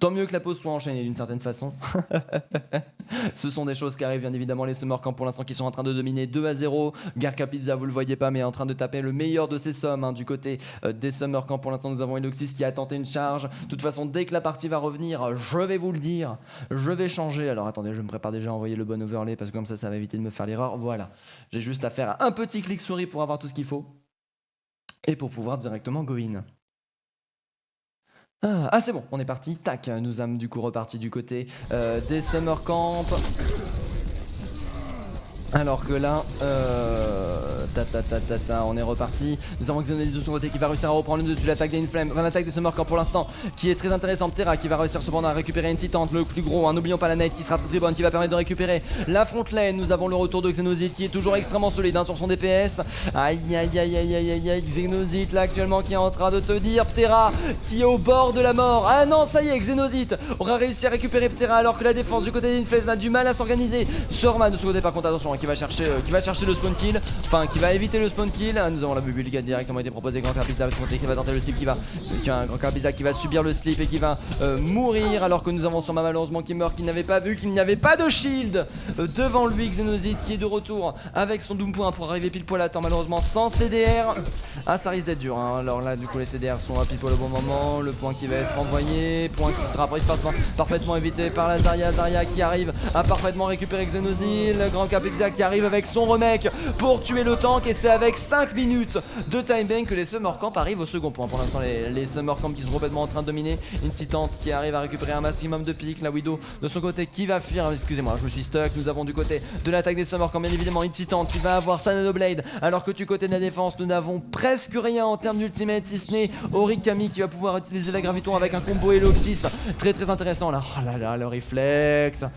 [SPEAKER 4] Tant mieux que la pause soit enchaînée d'une certaine façon. Ce sont des choses qui arrivent bien évidemment. Les Summer Camp pour l'instant qui sont en train de dominer 2-0. Garca Pizza, vous le voyez pas, mais est en train de taper le meilleur de ses sommes hein, du côté des Summer Camp. Pour l'instant nous avons Eloxis qui a tenté une charge. De toute façon dès que la partie va revenir, je vais vous le dire, je vais changer. Alors attendez, je me prépare déjà à envoyer le bon overlay parce que comme ça va éviter de me faire l'erreur. Voilà, j'ai juste à faire un petit clic souris pour avoir tout ce qu'il faut. Et pour pouvoir directement go in. Ah c'est bon, on est parti. Tac, nous sommes du coup repartis du côté des Summer Camp. Alors que là, on est reparti. Nous avons Xenodite de son côté qui va réussir à reprendre le dessus l'attaque des Inflames. Enfin, l'attaque des Summer Camp pour l'instant qui est très intéressante. Terra qui va réussir cependant à récupérer une titante, le plus gros. N'oublions pas la Nate qui sera très bonne, qui va permettre de récupérer la front lane. Nous avons le retour de Xenodite qui est toujours extrêmement solide sur son DPS. Aïe aïe aïe aïe aïe aïe aïe. Xenodite là actuellement qui est en train de te dire Ptera qui est au bord de la mort. Ah non, ça y est, Xenodite aura réussi à récupérer Ptera alors que la défense du côté des Inflames a du mal à s'organiser. Sorma de ce côté par contre, attention, qui va chercher le spawn kill, enfin qui va éviter le spawn kill. Nous avons la bubule qui a directement été proposée. Grand Pizza qui va tenter le slip, qui va un Grand Pizza qui va subir le slip et qui va mourir alors que nous avons Sorma malheureusement qui meurt, qui n'avait pas vu qu'il n'y avait pas de shield devant lui. Xenodite qui est de retour avec son Doom Point pour arriver pile poil à temps, malheureusement sans CDR. Ah ça risque d'être dur hein. Alors là du coup les CDR sont à pile poil au bon moment. Le point qui va être envoyé, point qui sera parfaitement évité par la Zarya qui arrive à parfaitement récupérer Xenozil. Le Grand Pizza qui arrive avec son remake pour tuer le tank et c'est avec 5 minutes de time bank que les Summer Camp arrivent au second point. Pour l'instant les Summer Camp qui sont complètement en train de dominer. Une Titante qui arrive à récupérer un maximum de piques. La Widow de son côté qui va fuir. Excusez-moi, je me suis stuck. Nous avons du côté de l'attaque des Summer Camp bien évidemment une Titante qui va avoir sa Nanoblade alors que du côté de la défense nous n'avons presque rien en termes d'ultimate si ce n'est Origami qui va pouvoir utiliser la Graviton avec un combo Eloxis très intéressant là. Oh là là, le Reflect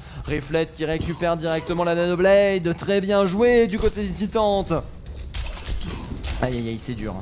[SPEAKER 4] qui récupère directement la Nanoblade. Très bien joué du côté des Titante. Aïe aïe aïe, c'est dur.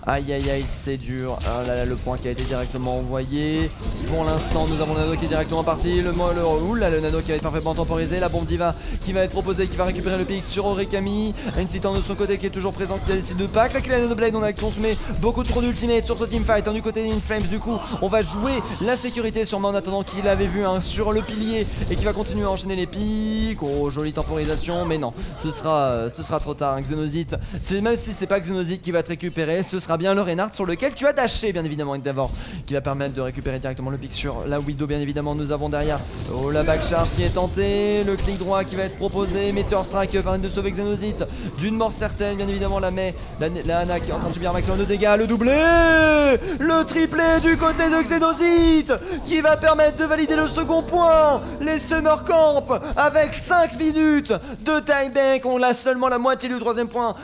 [SPEAKER 4] Aïe aïe aïe, c'est dur. Ah là là, le point qui a été directement envoyé. Pour l'instant, nous avons le nano qui est directement parti. Oula, le nano qui va être parfaitement temporisé. La bombe diva qui va être proposée, qui va récupérer le PX sur Origami. Une Titan de son côté qui est toujours présent, qui a décidé de pas claquer la nano blade. On a consommé beaucoup trop d'ultimate sur ce teamfight. Du côté des Inflames, du coup, on va jouer la sécurité sûrement en attendant qu'il avait vu sur le pilier et qui va continuer à enchaîner les pics. Oh, jolie temporisation, mais non, ce sera trop tard. Xenozite, même si c'est pas Xenozite qui va te récupérer, ce sera bien le Reinhardt sur lequel tu as dashé bien évidemment d'abord, qui va permettre de récupérer directement le pic sur la Widow bien évidemment. Nous avons derrière la back charge qui est tentée, le clic droit qui va être proposé, Meteor Strike permet de sauver Xenozite d'une mort certaine bien évidemment. La Ana qui est en train de subir un maximum de dégâts, le doublé, le triplé du côté de Xenozite qui va permettre de valider le second point. Les Summer Camp avec 5 minutes de time bank, on a seulement la moitié du troisième point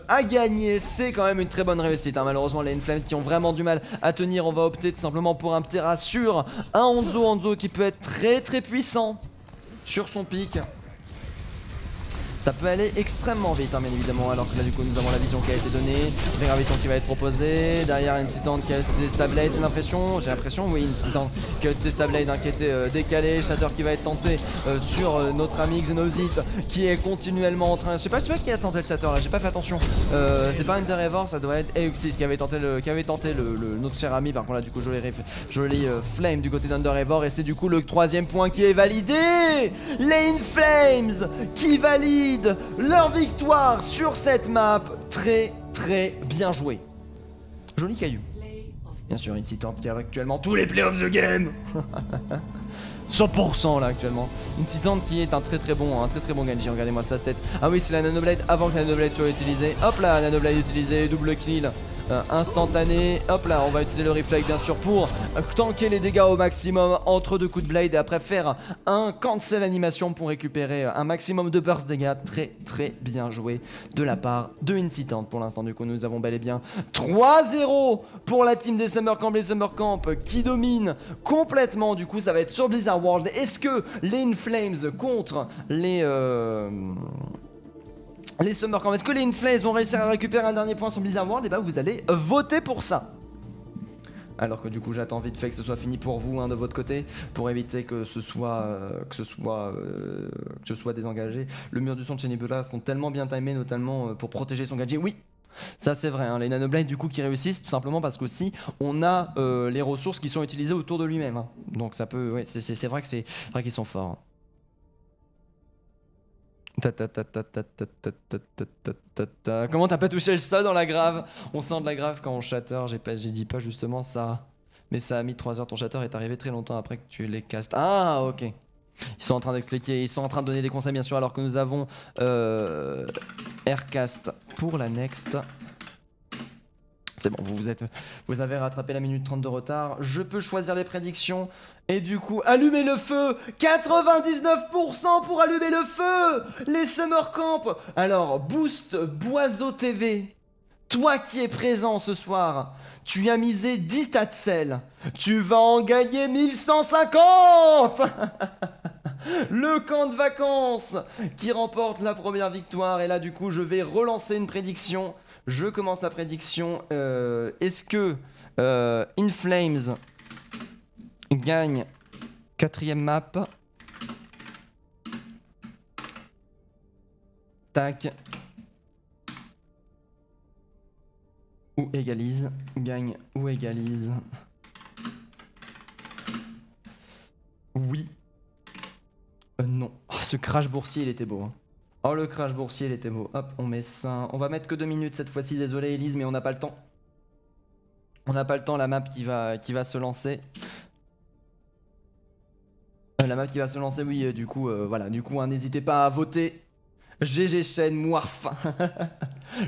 [SPEAKER 4] à gagner. C'est quand même une très bonne réussite hein. Malheureusement les Inflames qui ont vraiment du mal à tenir, on va opter tout simplement pour un Ptera sur un Hanzo qui peut être très puissant sur son pic. Ça peut aller extrêmement vite hein, bien évidemment, alors que là du coup nous avons la vision qui a été donnée, la graviton qui va être proposée, derrière une Titante qui a utilisé sa blade, j'ai l'impression, oui, une Titante qui a utilisé sa blade hein, qui a été décalée, Shatter qui va être tenté sur notre ami Xenozite qui est continuellement en train, je sais pas qui a tenté le Shatter là, j'ai pas fait attention, c'est pas Endeavor, ça doit être Euxis qui avait tenté notre cher ami. Par contre là du coup joli Flame du côté d'Endeavor et c'est du coup le troisième point qui est validé. Les Inflames qui valident leur victoire sur cette map. Très bien joué. Joli caillou. Bien sûr, une Titante qui a actuellement tous les playoffs the game. 100% là actuellement. Une Titante qui est un très bon Genji. Regardez-moi ça, ah oui, c'est la Nanoblade avant que la Nanoblade soit utilisée. Hop là, Nanoblade utilisée, double kill instantané. Hop là, on va utiliser le reflect bien sûr pour tanker les dégâts au maximum entre deux coups de blade et après faire un cancel animation pour récupérer un maximum de burst dégâts. Très bien joué de la part de Incitante. Pour l'instant du coup nous avons bel et bien 3-0 pour la team des Summer Camp. Les Summer Camp qui dominent complètement. Du coup ça va être sur Blizzard World. Est-ce que les Inflames contre les Summer Camp, est-ce que les Inflames vont réussir à récupérer un dernier point sur Blizzard World? Et bah vous allez voter pour ça. Alors que du coup j'attends vite fait que ce soit fini pour vous hein, de votre côté, pour éviter que ce soit désengagé. Le mur du son de chez Nebula sont tellement bien timés, notamment pour protéger son gadget. Oui, Ça c'est vrai, hein. Les Nanoblades du coup qui réussissent tout simplement parce qu'aussi on a les ressources qui sont utilisées autour de lui-même. Hein. Donc ça peut, ouais, c'est vrai que c'est vrai qu'ils sont forts. Comment t'as pas touché le sol dans la grave? On sent de la grave quand on shatter, j'ai dit pas justement ça. Mais ça a mis 3 heures, ton shatter est arrivé très longtemps après que tu les castes. Ah ok. Ils sont en train d'expliquer, ils sont en train de donner des conseils bien sûr alors que nous avons Aircast pour la next. C'est bon, vous avez rattrapé la minute 30 de retard. Je peux choisir les prédictions. Et du coup, allumer le feu 99% pour allumer le feu. Les Summer Camp. Alors, Boost Boiseau TV. Toi qui es présent ce soir, tu as misé 10 tas de sel. Tu vas en gagner 1150. Le camp de vacances qui remporte la première victoire. Et là, du coup, je vais relancer une prédiction. Je commence la prédiction. Est-ce que In Flames gagne 4ème map? Tac. Ou égalise. Gagne ou égalise. Oui. Non. Oh, ce crash boursier, il était beau. Hein. Oh, le crash boursier, il était beau. Hop, on met ça. On va mettre que 2 minutes cette fois-ci. Désolé, Elise, mais on n'a pas le temps. On n'a pas le temps, la map qui va se lancer. La map qui va se lancer, oui, du coup, voilà. Du coup, hein, n'hésitez pas à voter. GG Shen, Mouarf.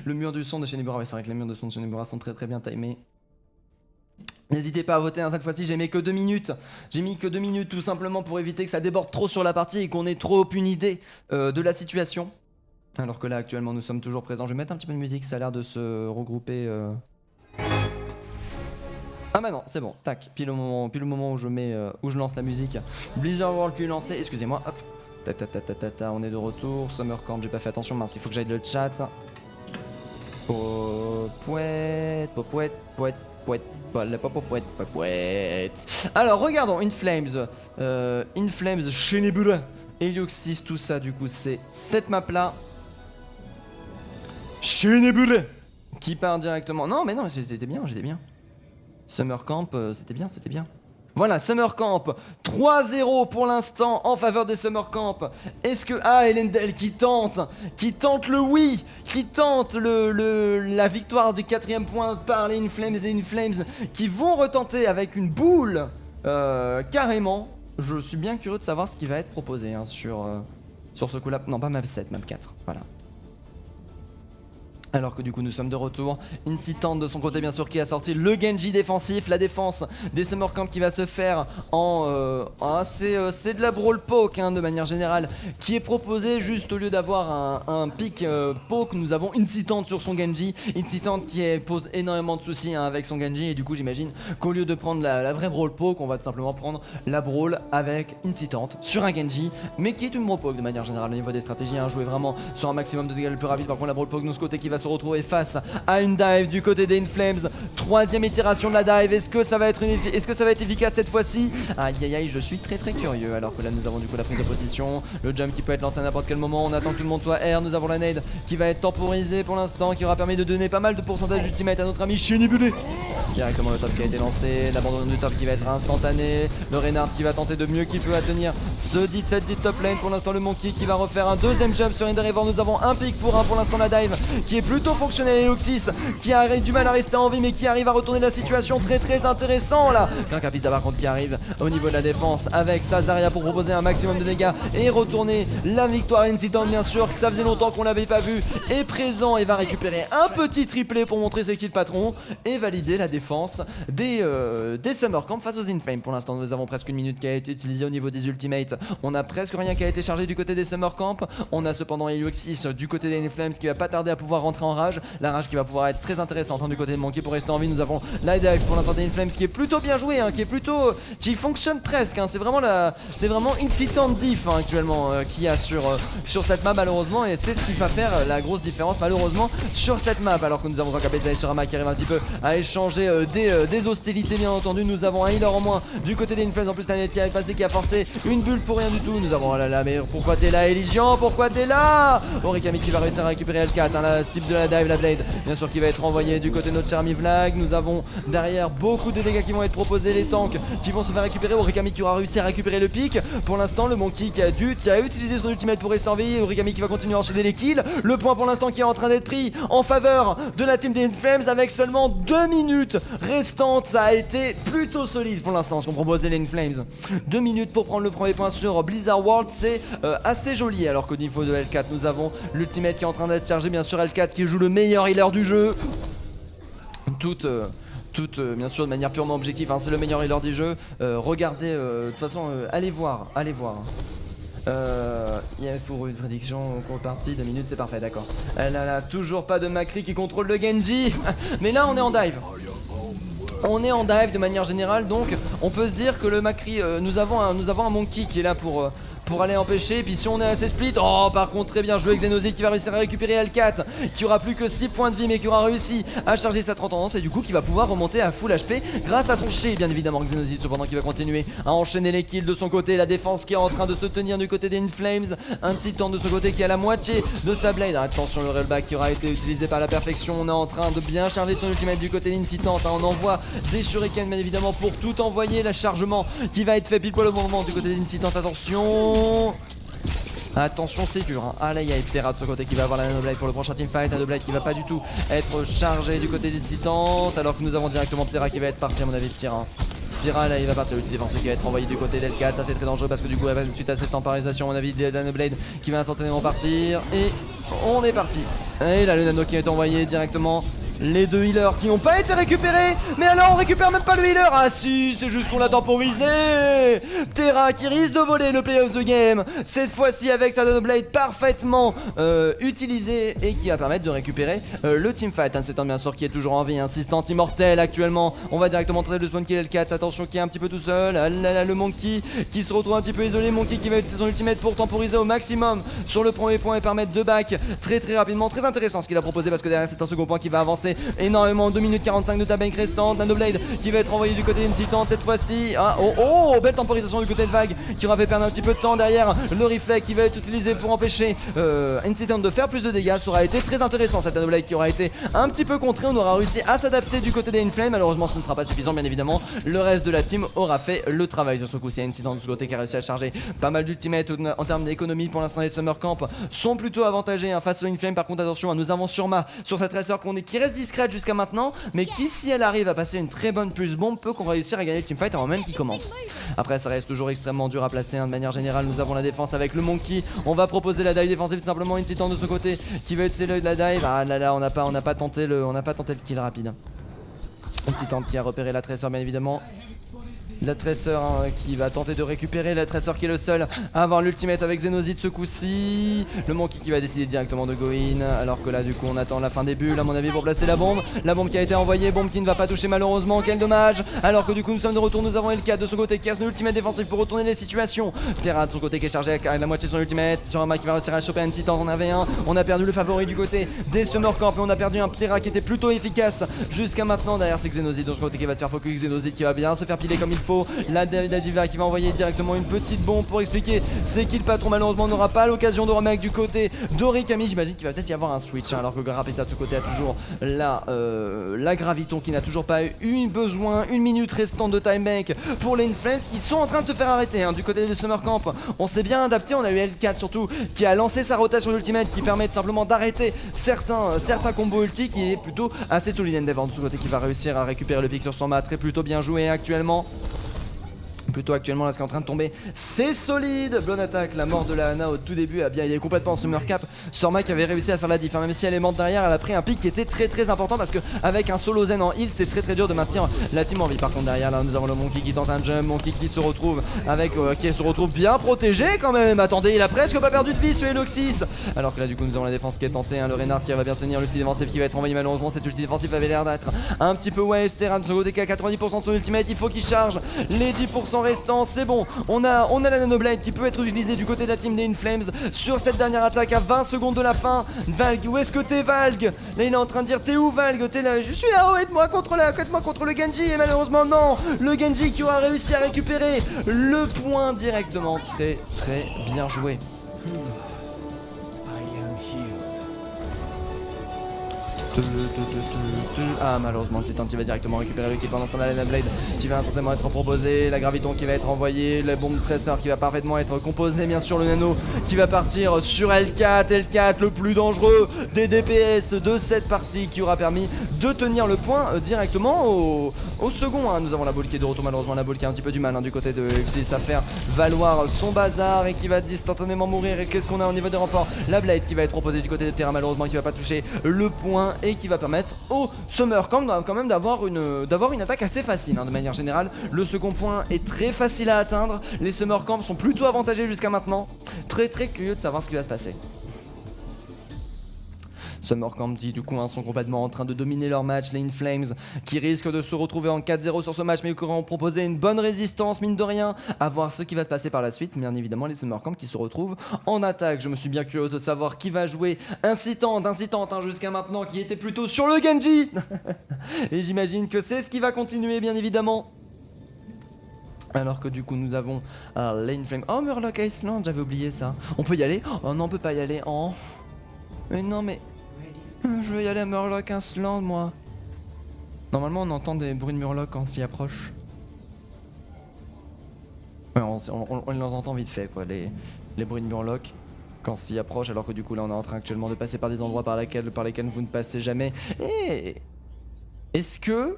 [SPEAKER 4] Le mur du son de Shenibura. Ouais, c'est vrai que les murs de son de Shenibura sont très très bien timés. N'hésitez pas à voter, hein, cette fois-ci j'ai mis que 2 minutes. J'ai mis que 2 minutes tout simplement pour éviter que ça déborde trop sur la partie et qu'on ait trop une idée de la situation. Alors que là actuellement nous sommes toujours présents. Je vais mettre un petit peu de musique, ça a l'air de se regrouper. Ah bah non, c'est bon, tac, pile au moment où je lance la musique. Blizzard World puis lancé, excusez-moi, hop. On est de retour, Summer Camp, j'ai pas fait attention, mince, il faut que j'aille le chat. Alors regardons In Flames, Shenibura, Helioxys, tout ça du coup c'est cette map là. Shenibura qui part directement. Non mais non, j'étais bien. Summer Camp, c'était bien. Voilà, Summer Camp, 3-0 pour l'instant en faveur des Summer Camp. Est-ce que... Ah, Elendel qui tente le oui, qui tente la victoire du 4ème point par les In Flames et In Flames qui vont retenter avec une boule, carrément. Je suis bien curieux de savoir ce qui va être proposé hein, sur ce coup-là. Non, pas map 7, map 4, voilà. Alors que du coup nous sommes de retour. Incitant de son côté bien sûr qui a sorti le Genji défensif. La défense des Summer Camp qui va se faire en... c'est de la brawl poke hein, de manière générale. Qui est proposé juste au lieu d'avoir un pick poke. Nous avons Incitant sur son Genji. Incitant qui pose énormément de soucis hein, avec son Genji. Et du coup j'imagine qu'au lieu de prendre la vraie brawl poke, on va tout simplement prendre la brawl avec Incitant sur un Genji. Mais qui est une brawl poke de manière générale au niveau des stratégies. Hein, jouer vraiment sur un maximum de dégâts le plus rapide. Par contre la brawl poke de ce côté qui va se retrouver face à une dive du côté des In Flames. 3ème itération de la dive. Est-ce que ça va être efficace cette fois-ci? Aïe aïe aïe, je suis très curieux. Alors que là nous avons du coup la prise de position, le jump qui peut être lancé à n'importe quel moment. On attend que tout le monde soit air. Nous avons la nade qui va être temporisée pour l'instant, qui aura permis de donner pas mal de pourcentage d'ultimate à notre ami Shenibura. Directement le top qui a été lancé, l'abandon du top qui va être instantané, le Reinhardt qui va tenter de mieux qu'il peut tenir ce dit top lane. Pour l'instant le Monkey qui va refaire un 2ème jump sur Endeavor. Nous avons un pick pour l'instant la dive qui est plutôt fonctionnelle. Eloxys qui a du mal à rester en vie mais qui arrive à retourner la situation. Très intéressant là. Bien Pizza par contre qui arrive au niveau de la défense avec Sazaria pour proposer un maximum de dégâts et retourner la victoire. Incitant bien sûr, ça faisait longtemps qu'on l'avait pas vu, est présent et va récupérer un petit triplé pour montrer c'est qui le patron et valider la défense des Summer Camp face aux In Flames. Pour l'instant nous avons presque 1 minute qui a été utilisée au niveau des ultimates. On a presque rien qui a été chargé du côté des Summer Camp. On a cependant Helioxys du côté des In Flames qui va pas tarder à pouvoir rentrer en rage. La rage qui va pouvoir être très intéressante hein, du côté de Monkey pour rester en vie. Nous avons la dive pour l'instant des In Flames qui est plutôt bien joué hein, qui fonctionne presque hein. C'est vraiment Incitant diff hein, actuellement qu'il y a sur cette map malheureusement, et c'est ce qui va faire la grosse différence malheureusement sur cette map. Alors que nous avons un Kappa sur Rama qui arrive un petit peu à échanger créer des hostilités bien entendu. Nous avons un healer en moins du côté des Inflames. En plus la net qui est passé, qui a forcé une bulle pour rien du tout. Nous avons, oh là là, mais pourquoi t'es là Elysian? Pourquoi t'es là? Origami qui va réussir à récupérer L4, hein, la cible de la dive, la blade bien sûr qui va être envoyée du côté de notre cher ami Vlag. Nous avons derrière beaucoup de dégâts qui vont être proposés, les tanks qui vont se faire récupérer. Origami qui aura réussi à récupérer le pic. Pour l'instant le Monkey qui a utilisé son ultimate pour rester en vie. Origami qui va continuer à enchaîner les kills. Le point pour l'instant qui est en train d'être pris en faveur de la team des Inflames avec seulement 2 minutes restantes. Ça a été plutôt solide pour l'instant ce qu'ont proposé les Inflames. 2 minutes pour prendre le premier point sur Blizzard World, c'est assez joli. Alors qu'au niveau de L4 nous avons l'ultimate qui est en train d'être chargé. Bien sûr L4 qui joue le meilleur healer du jeu. Tout bien sûr de manière purement objective, hein, c'est le meilleur healer du jeu. Regardez, de toute façon, allez voir. Il y a pour une prédiction partie 2 minutes, c'est parfait, d'accord. Là, toujours pas de Macri qui contrôle le Genji. Mais là, on est en dive. On est en dive de manière générale, donc on peut se dire que le Macri, nous avons un Monkey qui est là pour aller empêcher. Et puis si on est assez split, oh par contre très bien joué Xenozid qui va réussir à récupérer L4, qui aura plus que 6 points de vie mais qui aura réussi à charger sa 30 tendance et du coup qui va pouvoir remonter à full HP grâce à son Shi bien évidemment. Xenozid cependant qui va continuer à enchaîner les kills de son côté, la défense qui est en train de se tenir du côté des Inflames, un Titan de son côté qui a la moitié de sa blade. Attention le rollback qui aura été utilisé par la perfection, on est en train de bien charger son ultimate du côté d'Incitant, hein. On envoie des shurikens bien évidemment pour tout envoyer, le chargement qui va être fait pile poil au moment du côté d'Incitant. Attention c'est dur, hein. Ah là il y a Terra de ce côté qui va avoir la Nanoblade pour le prochain teamfight. Nanoblade qui va pas du tout être chargé du côté des Titans, alors que nous avons directement Terra qui va être parti à mon avis de Terra. Terra là il va partir, l'ulti défensif qui va être envoyé du côté d'L4, ça c'est très dangereux parce que du coup suite à cette temporisation à mon avis de la Nanoblade qui va instantanément partir et on est parti. Et là le nano qui est envoyé directement. Les deux healers qui n'ont pas été récupérés. Mais alors on récupère même pas le healer. Ah si, c'est juste qu'on l'a temporisé. Terra qui risque de voler le play of the game, cette fois-ci avec sa Nanoblade parfaitement utilisée et qui va permettre de récupérer le teamfight, hein. C'est un bien sûr qui est toujours en vie, insistant immortel actuellement. On va directement traiter le spawn kill L4. Attention qui est un petit peu tout seul. Ah là là, le Monkey qui se retrouve un petit peu isolé. Monkey qui va utiliser son ultimate pour temporiser au maximum sur le premier point et permettre de back très rapidement. Très intéressant ce qu'il a proposé parce que derrière c'est un second point qui va avancer énormément. 2 minutes 45 de ta bank restante. Nanoblade qui va être envoyé du côté d'Incitant cette fois-ci. Ah, belle temporisation du côté de Vague qui aura fait perdre un petit peu de temps. Derrière le reflect qui va être utilisé pour empêcher Incitant de faire plus de dégâts. Ça aura été très intéressant cette Nanoblade qui aura été un petit peu contrée. On aura réussi à s'adapter du côté des Inflames. Malheureusement ce ne sera pas suffisant bien évidemment. Le reste de la team aura fait le travail. Sur ce coup c'est Incitant de ce côté qui a réussi à charger pas mal d'ultimate en termes d'économie. Pour l'instant les Summer Camp sont plutôt avantagés, hein, face aux Inflames. Par contre attention, nous avons Surma sur cette Tracer qui reste discrète jusqu'à maintenant, mais qui si elle arrive à passer une très bonne pulse bombe peut qu'on réussir à gagner le teamfight avant même qu'il commence. Après ça reste toujours extrêmement dur à placer, hein. De manière générale nous avons la défense avec le Monkey. On va proposer la dive défensive tout simplement. Incitant de ce côté qui va utiliser la dive. Ah là là, on n'a pas tenté le kill rapide. Incitant qui a repéré la Tracer bien évidemment. La Tracer, hein, qui va tenter de récupérer. La Tracer qui est le seul à avoir l'ultimate avec Xenozid ce coup-ci. Le Monkey qui va décider directement de go in. Alors que là du coup on attend la fin des bulles à mon avis pour placer la bombe. La bombe qui a été envoyée, bombe qui ne va pas toucher malheureusement. Quel dommage. Alors que du coup nous sommes de retour. Nous avons L4 de son côté qui a son ultimate défensif pour retourner les situations. Terra de son côté qui est chargé avec la moitié de son ultimate. Sur un qui va réussir à choper un Titan. On avait un. On a perdu le favori du côté des Summer Camp. Mais on a perdu un Terra qui était plutôt efficace jusqu'à maintenant. Derrière c'est Xenozid de son côté qui va se faire focus. Xenozid qui va bien se faire piler comme il faut. La Diva qui va envoyer directement une petite bombe pour expliquer c'est qui le patron. Malheureusement on n'aura pas l'occasion de remettre du côté d'Origami. J'imagine qu'il va peut-être y avoir un switch, hein, alors que Garapeta de ce côté a toujours la Graviton qui n'a toujours pas eu besoin. 1 minute restante de time bank pour les Inflames qui sont en train de se faire arrêter, hein, du côté du Summer Camp. On s'est bien adapté, on a eu L4 surtout qui a lancé sa rotation d'ultimate qui permet simplement d'arrêter certains combos ulti qui est plutôt assez solide. Endeavor de ce côté qui va réussir à récupérer le pic sur son mat, très plutôt bien joué actuellement. Là ce qui est en train de tomber c'est solide. Blown attack, la mort de la Ana au tout début il est complètement en summer cap. Sorma qui avait réussi à faire la diff, hein. Même si elle est morte derrière, elle a pris un pic qui était très important parce que avec un solo zen en heal c'est très dur de maintenir la team en vie. Par contre derrière là nous avons le Monkey qui tente un jump, Monkey qui se retrouve bien protégé quand même. Attendez, il a presque pas perdu de vie sur Eloxis. Alors que là du coup nous avons la défense qui est tentée, hein. Le Reynard qui va bien tenir l'ulti défensif qui va être envoyé. Malheureusement cet ulti défensif avait l'air d'être un petit peu waste. Terra de son côté qui a 90% de son ultimate, il faut qu'il charge les 10% restants, c'est bon. On a la Nanoblade qui peut être utilisée du côté de la team des Inflames sur cette dernière attaque à 20 secondes de la fin. Valg, où est-ce que t'es, Valg? Là il est en train de dire t'es où, Valg? T'es là, je suis là, oh, aide-moi contre le Genji. Et malheureusement non, le Genji qui aura réussi à récupérer le point directement. Très très bien joué. Ah, malheureusement Titan qui va directement récupérer le kill. Pendant ce temps-là, la Blade qui va certainement être proposée, la Graviton qui va être envoyée, la bombe tresseur qui va parfaitement être composée, bien sûr le Nano qui va partir sur L4 le plus dangereux des DPS de cette partie, qui aura permis de tenir le point directement au second. Nous avons la boule qui est de retour, malheureusement la boule qui a un petit peu du mal du côté de Xyz à faire valoir son bazar et qui va instantanément mourir. Et qu'est-ce qu'on a au niveau des renforts? La Blade qui va être proposée du côté de terrain, malheureusement qui va pas toucher le point et qui va permettre au Summer quand même d'avoir une attaque assez facile de manière générale. Le second point est très facile à atteindre. Les Summer Camp sont plutôt avantagés jusqu'à maintenant. Très très curieux de savoir ce qui va se passer. Summer Camp qui du coup sont complètement en train de dominer leur match. Les Inflames qui risquent de se retrouver en 4-0 sur ce match, mais qui auront proposé une bonne résistance mine de rien. À voir ce qui va se passer par la suite. Bien évidemment les Summer Camp qui se retrouvent en attaque. Je me suis bien curieux de savoir qui va jouer Incitante jusqu'à maintenant, qui était plutôt sur le Genji. Et j'imagine que c'est ce qui va continuer bien évidemment. Alors que du coup nous avons Lane Flame. Oh, Murloc Iceland, j'avais oublié ça. On peut y aller? Oh non, on peut pas y aller. Oh. Mais non mais... Je veux y aller à Murloc Iceland, moi. Normalement, on entend des bruits de Murloc quand on s'y approche. Ouais, on les entend vite fait, quoi, les bruits de Murloc quand on s'y approche, alors que du coup, là, on est en train actuellement de passer par des endroits par lesquels vous ne passez jamais. Et... Est-ce que...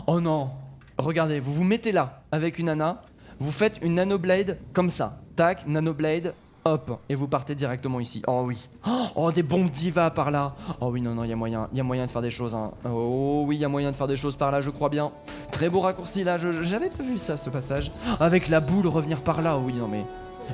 [SPEAKER 4] Oh non! Regardez, vous vous mettez là, avec une Nana, vous faites une Nanoblade comme ça. Tac, Nanoblade... Hop, et vous partez directement ici. Oh oui. Oh, des bombes divas par là. Oh oui, non, il y a moyen de faire des choses. Oh oui, il y a moyen de faire des choses par là, je crois bien. Très beau raccourci là, j'avais pas vu ça, ce passage. Avec la boule revenir par là, oh oui, non mais...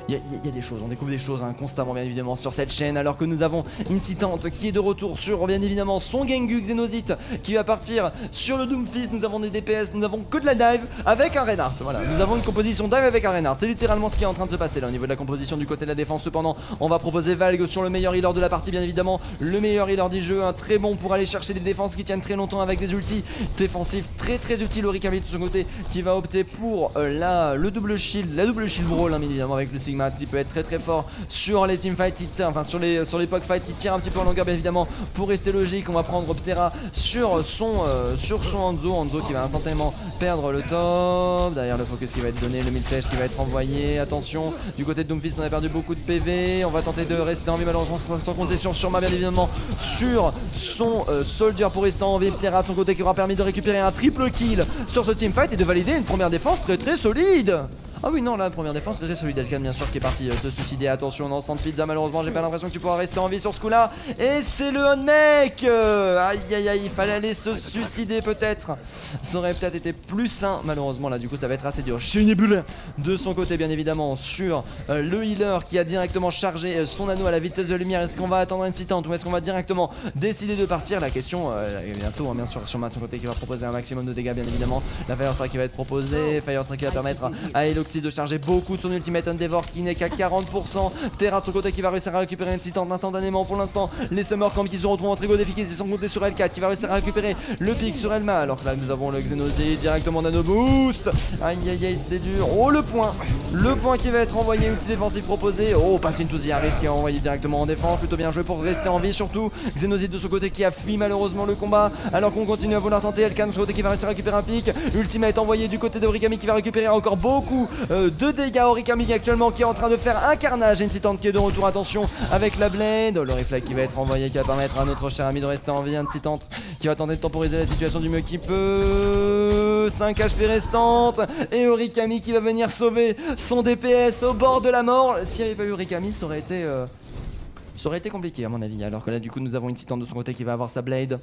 [SPEAKER 4] Il y a des choses, on découvre des choses constamment bien évidemment sur cette chaîne, alors que nous avons Incitante qui est de retour sur bien évidemment son Gengu Xénosite qui va partir sur le Doomfist. Nous avons des DPS, nous n'avons que de la dive avec un Reinhardt. Voilà, nous avons une composition dive avec un Reinhardt. C'est littéralement ce qui est en train de se passer là au niveau de la composition du côté de la défense. Cependant, on va proposer Valg sur le meilleur healer de la partie, bien évidemment, le meilleur healer du jeu, un très bon pour aller chercher des défenses qui tiennent très longtemps avec des ultis défensifs très très utiles. Orikami de son côté qui va opter pour la double shield brawl, bien évidemment, avec le Sigma qui peut être très très fort sur les teamfights qui tirent, enfin sur les POC fights qui tirent un petit peu en longueur bien évidemment. Pour rester logique, on va prendre Ptera sur son Hanzo qui va instantanément perdre le top. Derrière le focus qui va être donné, le mid flash qui va être envoyé. Attention, du côté de Doomfist on a perdu beaucoup de PV. On va tenter de rester en vie, malheureusement sans compter sur Surma bien évidemment sur son soldier pour rester en vie. Ptera de son côté qui aura permis de récupérer un triple kill sur ce teamfight et de valider une première défense très très solide. Ah oui non, la première défense très solide. Elkan bien sûr qui est parti se suicider. Attention, on ensemble pizza, malheureusement j'ai pas l'impression que tu pourras rester en vie sur ce coup là. Et c'est le Hunmec. Aïe aïe aïe, il fallait aller se suicider peut-être. Ça aurait peut-être été plus sain. Malheureusement là du coup ça va être assez dur. Shinibule de son côté bien évidemment sur le healer qui a directement chargé son anneau à la vitesse de lumière. Est-ce qu'on va attendre Incitante ou est-ce qu'on va directement décider de partir? La question est bientôt bien sûr sur Matt de son côté qui va proposer un maximum de dégâts bien évidemment. La Fire Strike qui va être proposée. Fire Strike qui va permettre à Eloxy de charger beaucoup de son ultimate Endeavor qui n'est qu'à 40%. Terra de son côté qui va réussir à récupérer Incitante instantanément. Pour l'instant les Summer Camp qui se retrouvent en trigo défi qui sont comptés sur L4 qui va réussir à récupérer le pic sur Elma, alors que là nous avons le Xénosite directement Nano Boost. Aïe aïe aïe, c'est dur. Oh le point qui va être envoyé, ulti défensif proposé. Oh, passer une Touziaris qui est envoyé directement en défense, plutôt bien joué pour rester en vie surtout. Xénosite de son côté qui a fui malheureusement le combat, alors qu'on continue à vouloir tenter. Elkan de son côté qui va réussir à récupérer un pic. Ultimate envoyé du côté de Orikami qui va récupérer encore beaucoup de dégâts. Orikami actuellement qui est en train de faire un carnage. Incitante qui est de retour, attention avec la blade. Le reflex qui va être envoyé qui va permettre à notre cher ami de rester en vie. Incitante qui va tenter de temporiser la situation du mieux qu'il peut. 5 HP restantes et Orikami qui va venir sauver son DPS au bord de la mort. S'il n'y avait pas eu Orikami ça aurait été compliqué à mon avis, alors que là du coup nous avons Incitante de son côté qui va avoir sa blade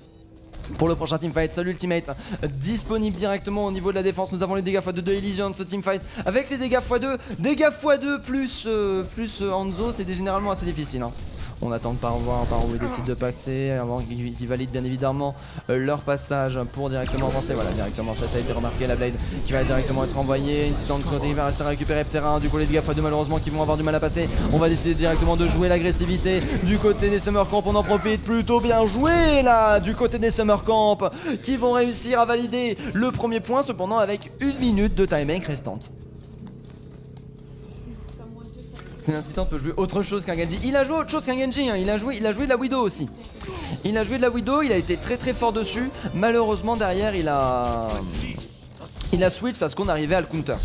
[SPEAKER 4] pour le prochain teamfight. Seul ultimate disponible directement au niveau de la défense. Nous avons les dégâts x2 de Elysion de ce teamfight avec les dégâts x2 plus Hanzo, c'est généralement assez difficile On attend de pas voir par où ils décident de passer, avant qu'ils valident bien évidemment leur passage pour directement avancer. Voilà, directement ça a été remarqué, la Blade qui va directement être envoyée. Incident de côté, il va réussir à récupérer le terrain. Du coup les dégâts x2 malheureusement qui vont avoir du mal à passer. On va décider directement de jouer l'agressivité du côté des Summer Camp, on en profite, plutôt bien joué là du côté des Summer Camp qui vont réussir à valider le premier point, cependant avec 1 minute de timing restante. C'est Incitant peut jouer autre chose qu'un Genji. Il a joué autre chose qu'un Genji, hein. il a joué de la Widow aussi. Il a joué de la Widow, il a été très très fort dessus. Malheureusement derrière il a switch parce qu'on arrivait à le counter.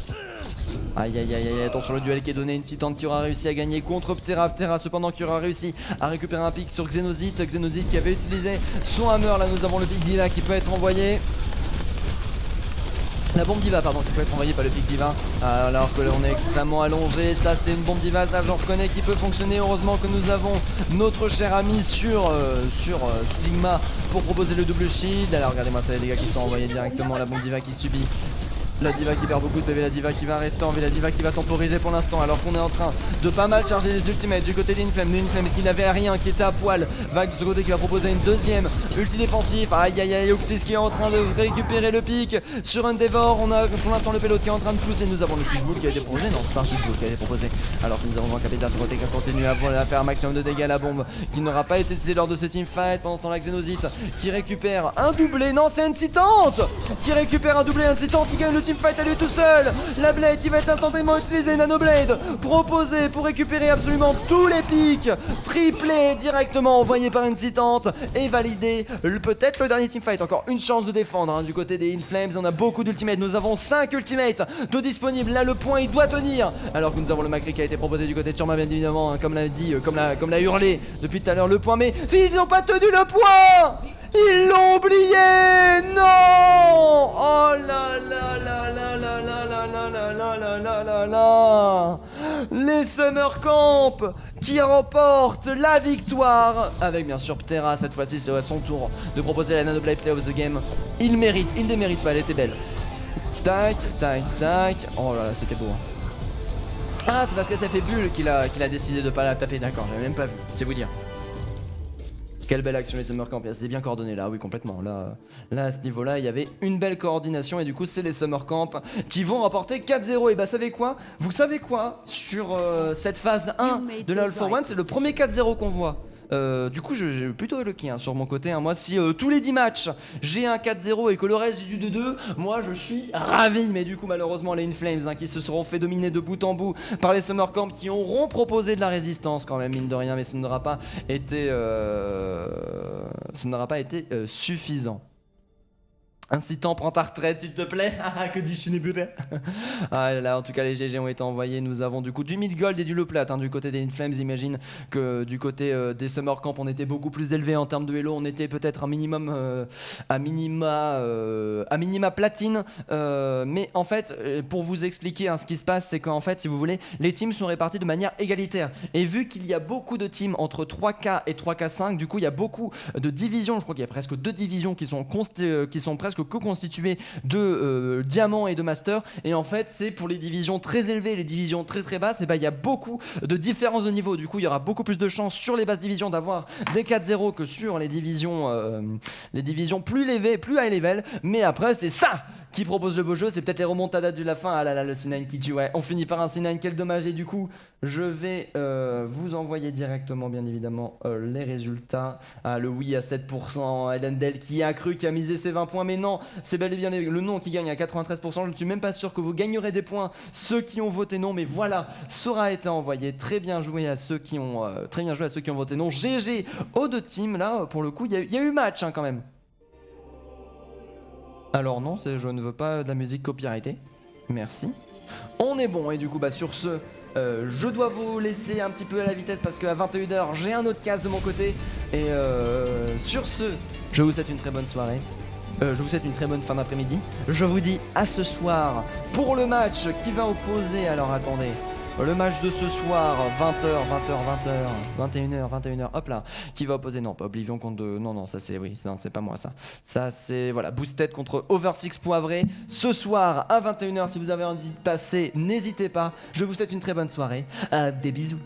[SPEAKER 4] Aïe aïe aïe aïe, attention le duel qui est donné, Incitant qui aura réussi à gagner contre Ptera, Ptera cependant qui aura réussi à récupérer un pic sur Xenozite, Xenozite qui avait utilisé son hammer, là nous avons le pic Dila qui peut être envoyé. La bombe diva pardon qui peut être envoyée par le pic diva alors que l'on est extrêmement allongé. Ça c'est une bombe diva, ça j'en reconnais qui peut fonctionner. Heureusement que nous avons notre cher ami sur Sigma pour proposer le double shield. Alors regardez-moi ça, les dégâts qui sont envoyés directement, la bombe diva qui subit. La diva qui perd beaucoup de PV, la diva qui va rester en vie, la diva qui va temporiser pour l'instant alors qu'on est en train de pas mal charger les ultimates du côté d'Inflame. L'Inflame qui n'avait rien, qui était à poil, va de ce côté qui va proposer une deuxième ulti défensif. Aïe aïe aïe, Oxys qui est en train de récupérer le pic sur Endeavor. On a pour l'instant le payload qui est en train de pousser. Nous avons le switchbook qui a été proposé, non c'est pas un switchbook qui a été proposé. Alors que nous avons un capitaine de ce côté qui continue à faire un maximum de dégâts à la bombe qui n'aura pas été utilisée lors de ce teamfight. Pendant ce temps la Xenozite qui récupère un doublé, non c'est Incitant qui récupère un doublé, Incitant qui gagne le teamfight à lui tout seul. La Blade qui va être instantanément utilisée, Nano Blade proposée pour récupérer absolument tous les pics, triplé directement envoyé par Incitant et validé peut-être le dernier teamfight. Encore une chance de défendre hein, du côté des Inflames, on a beaucoup d'ultimates, nous avons 5 ultimates de disponibles, là le point il doit tenir alors que nous avons le Macri qui a été proposé du côté de Turma bien évidemment hein, comme l'a dit, comme l'a hurlé depuis tout à l'heure le point, mais ils n'ont pas tenu le point. Ils l'ont oublié. Non. Oh là là là là là là là là là là là là là là. Les Summer Camp qui remportent la victoire avec bien sûr Ptera. Cette fois-ci c'est à son tour de proposer la Nano Blade Play of the Game. Il mérite, il ne démérite pas, elle était belle. Tac, tac, tac. Oh là là, c'était beau. Ah, c'est parce que ça fait bulle qu'il a décidé de pas la taper, d'accord, j'avais même pas vu, c'est vous dire. Quelle belle action les Summer Camp, c'était bien coordonné là, oui complètement, là à ce niveau là il y avait une belle coordination et du coup c'est les Summer Camp qui vont remporter 4-0 et bah vous savez quoi sur cette phase 1 de la All for One, c'est le premier 4-0 qu'on voit. Du coup j'ai plutôt lucky hein, sur mon côté hein. Moi si tous les 10 matchs j'ai un 4-0 et que le reste j'ai du 2-2, moi je suis ravi. Mais du coup malheureusement les Inflames hein, qui se seront fait dominer de bout en bout par les Summer Camp qui auront proposé de la résistance quand même mine de rien, mais ce n'aura pas été suffisant. Incitant, prends ta retraite s'il te plaît. Que dit Shinebure. Ah là là, en tout cas les GG ont été envoyés. Nous avons du coup du mid gold et du low plat hein, du côté des Inflames. J'imagine que du côté des Summer Camp on était beaucoup plus élevé en termes de Elo. On était peut-être un minimum à minima platine. Mais en fait pour vous expliquer hein, ce qui se passe, c'est qu'en fait si vous voulez les teams sont répartis de manière égalitaire. Et vu qu'il y a beaucoup de teams entre 3K et 3K5, du coup il y a beaucoup de divisions. Je crois qu'il y a presque 2 divisions qui sont presque co-constitué de diamants et de master, et en fait c'est pour les divisions très élevées et les divisions très très basses, et bah il y a beaucoup de différences de niveau. Du coup il y aura beaucoup plus de chances sur les basses divisions d'avoir des 4-0 que sur les divisions plus élevées, plus high level. Mais après c'est ça qui propose le beau jeu, c'est peut-être les remontadas de la fin. Ah là là, le C9 qui tue, ouais, on finit par un C9, quel dommage. Et du coup, je vais vous envoyer directement, bien évidemment, les résultats. Ah, le oui à 7%, Elendel qui a cru, qui a misé ses 20 points, mais non, c'est bel et bien le non qui gagne à 93%. Je ne suis même pas sûr que vous gagnerez des points, ceux qui ont voté non, mais voilà, ça aura été envoyé. Très bien joué à ceux qui ont, voté non. GG aux deux teams, là, pour le coup, il y a eu match hein, quand même. Alors non, je ne veux pas de la musique copyrightée. Merci. On est bon et du coup bah sur ce, je dois vous laisser un petit peu à la vitesse parce qu'à 21h j'ai un autre casse de mon côté. Et sur ce, je vous souhaite une très bonne soirée. Je vous souhaite une très bonne fin d'après-midi. Je vous dis à ce soir pour le match qui va opposer, alors attendez, le match de ce soir, 21h, hop là, qui va opposer, non, pas Oblivion contre, non, ça c'est, oui, non, c'est pas moi ça. Ça c'est, voilà, Boosted contre Over6 Poivré, ce soir à 21h, si vous avez envie de passer, n'hésitez pas. Je vous souhaite une très bonne soirée, des bisous.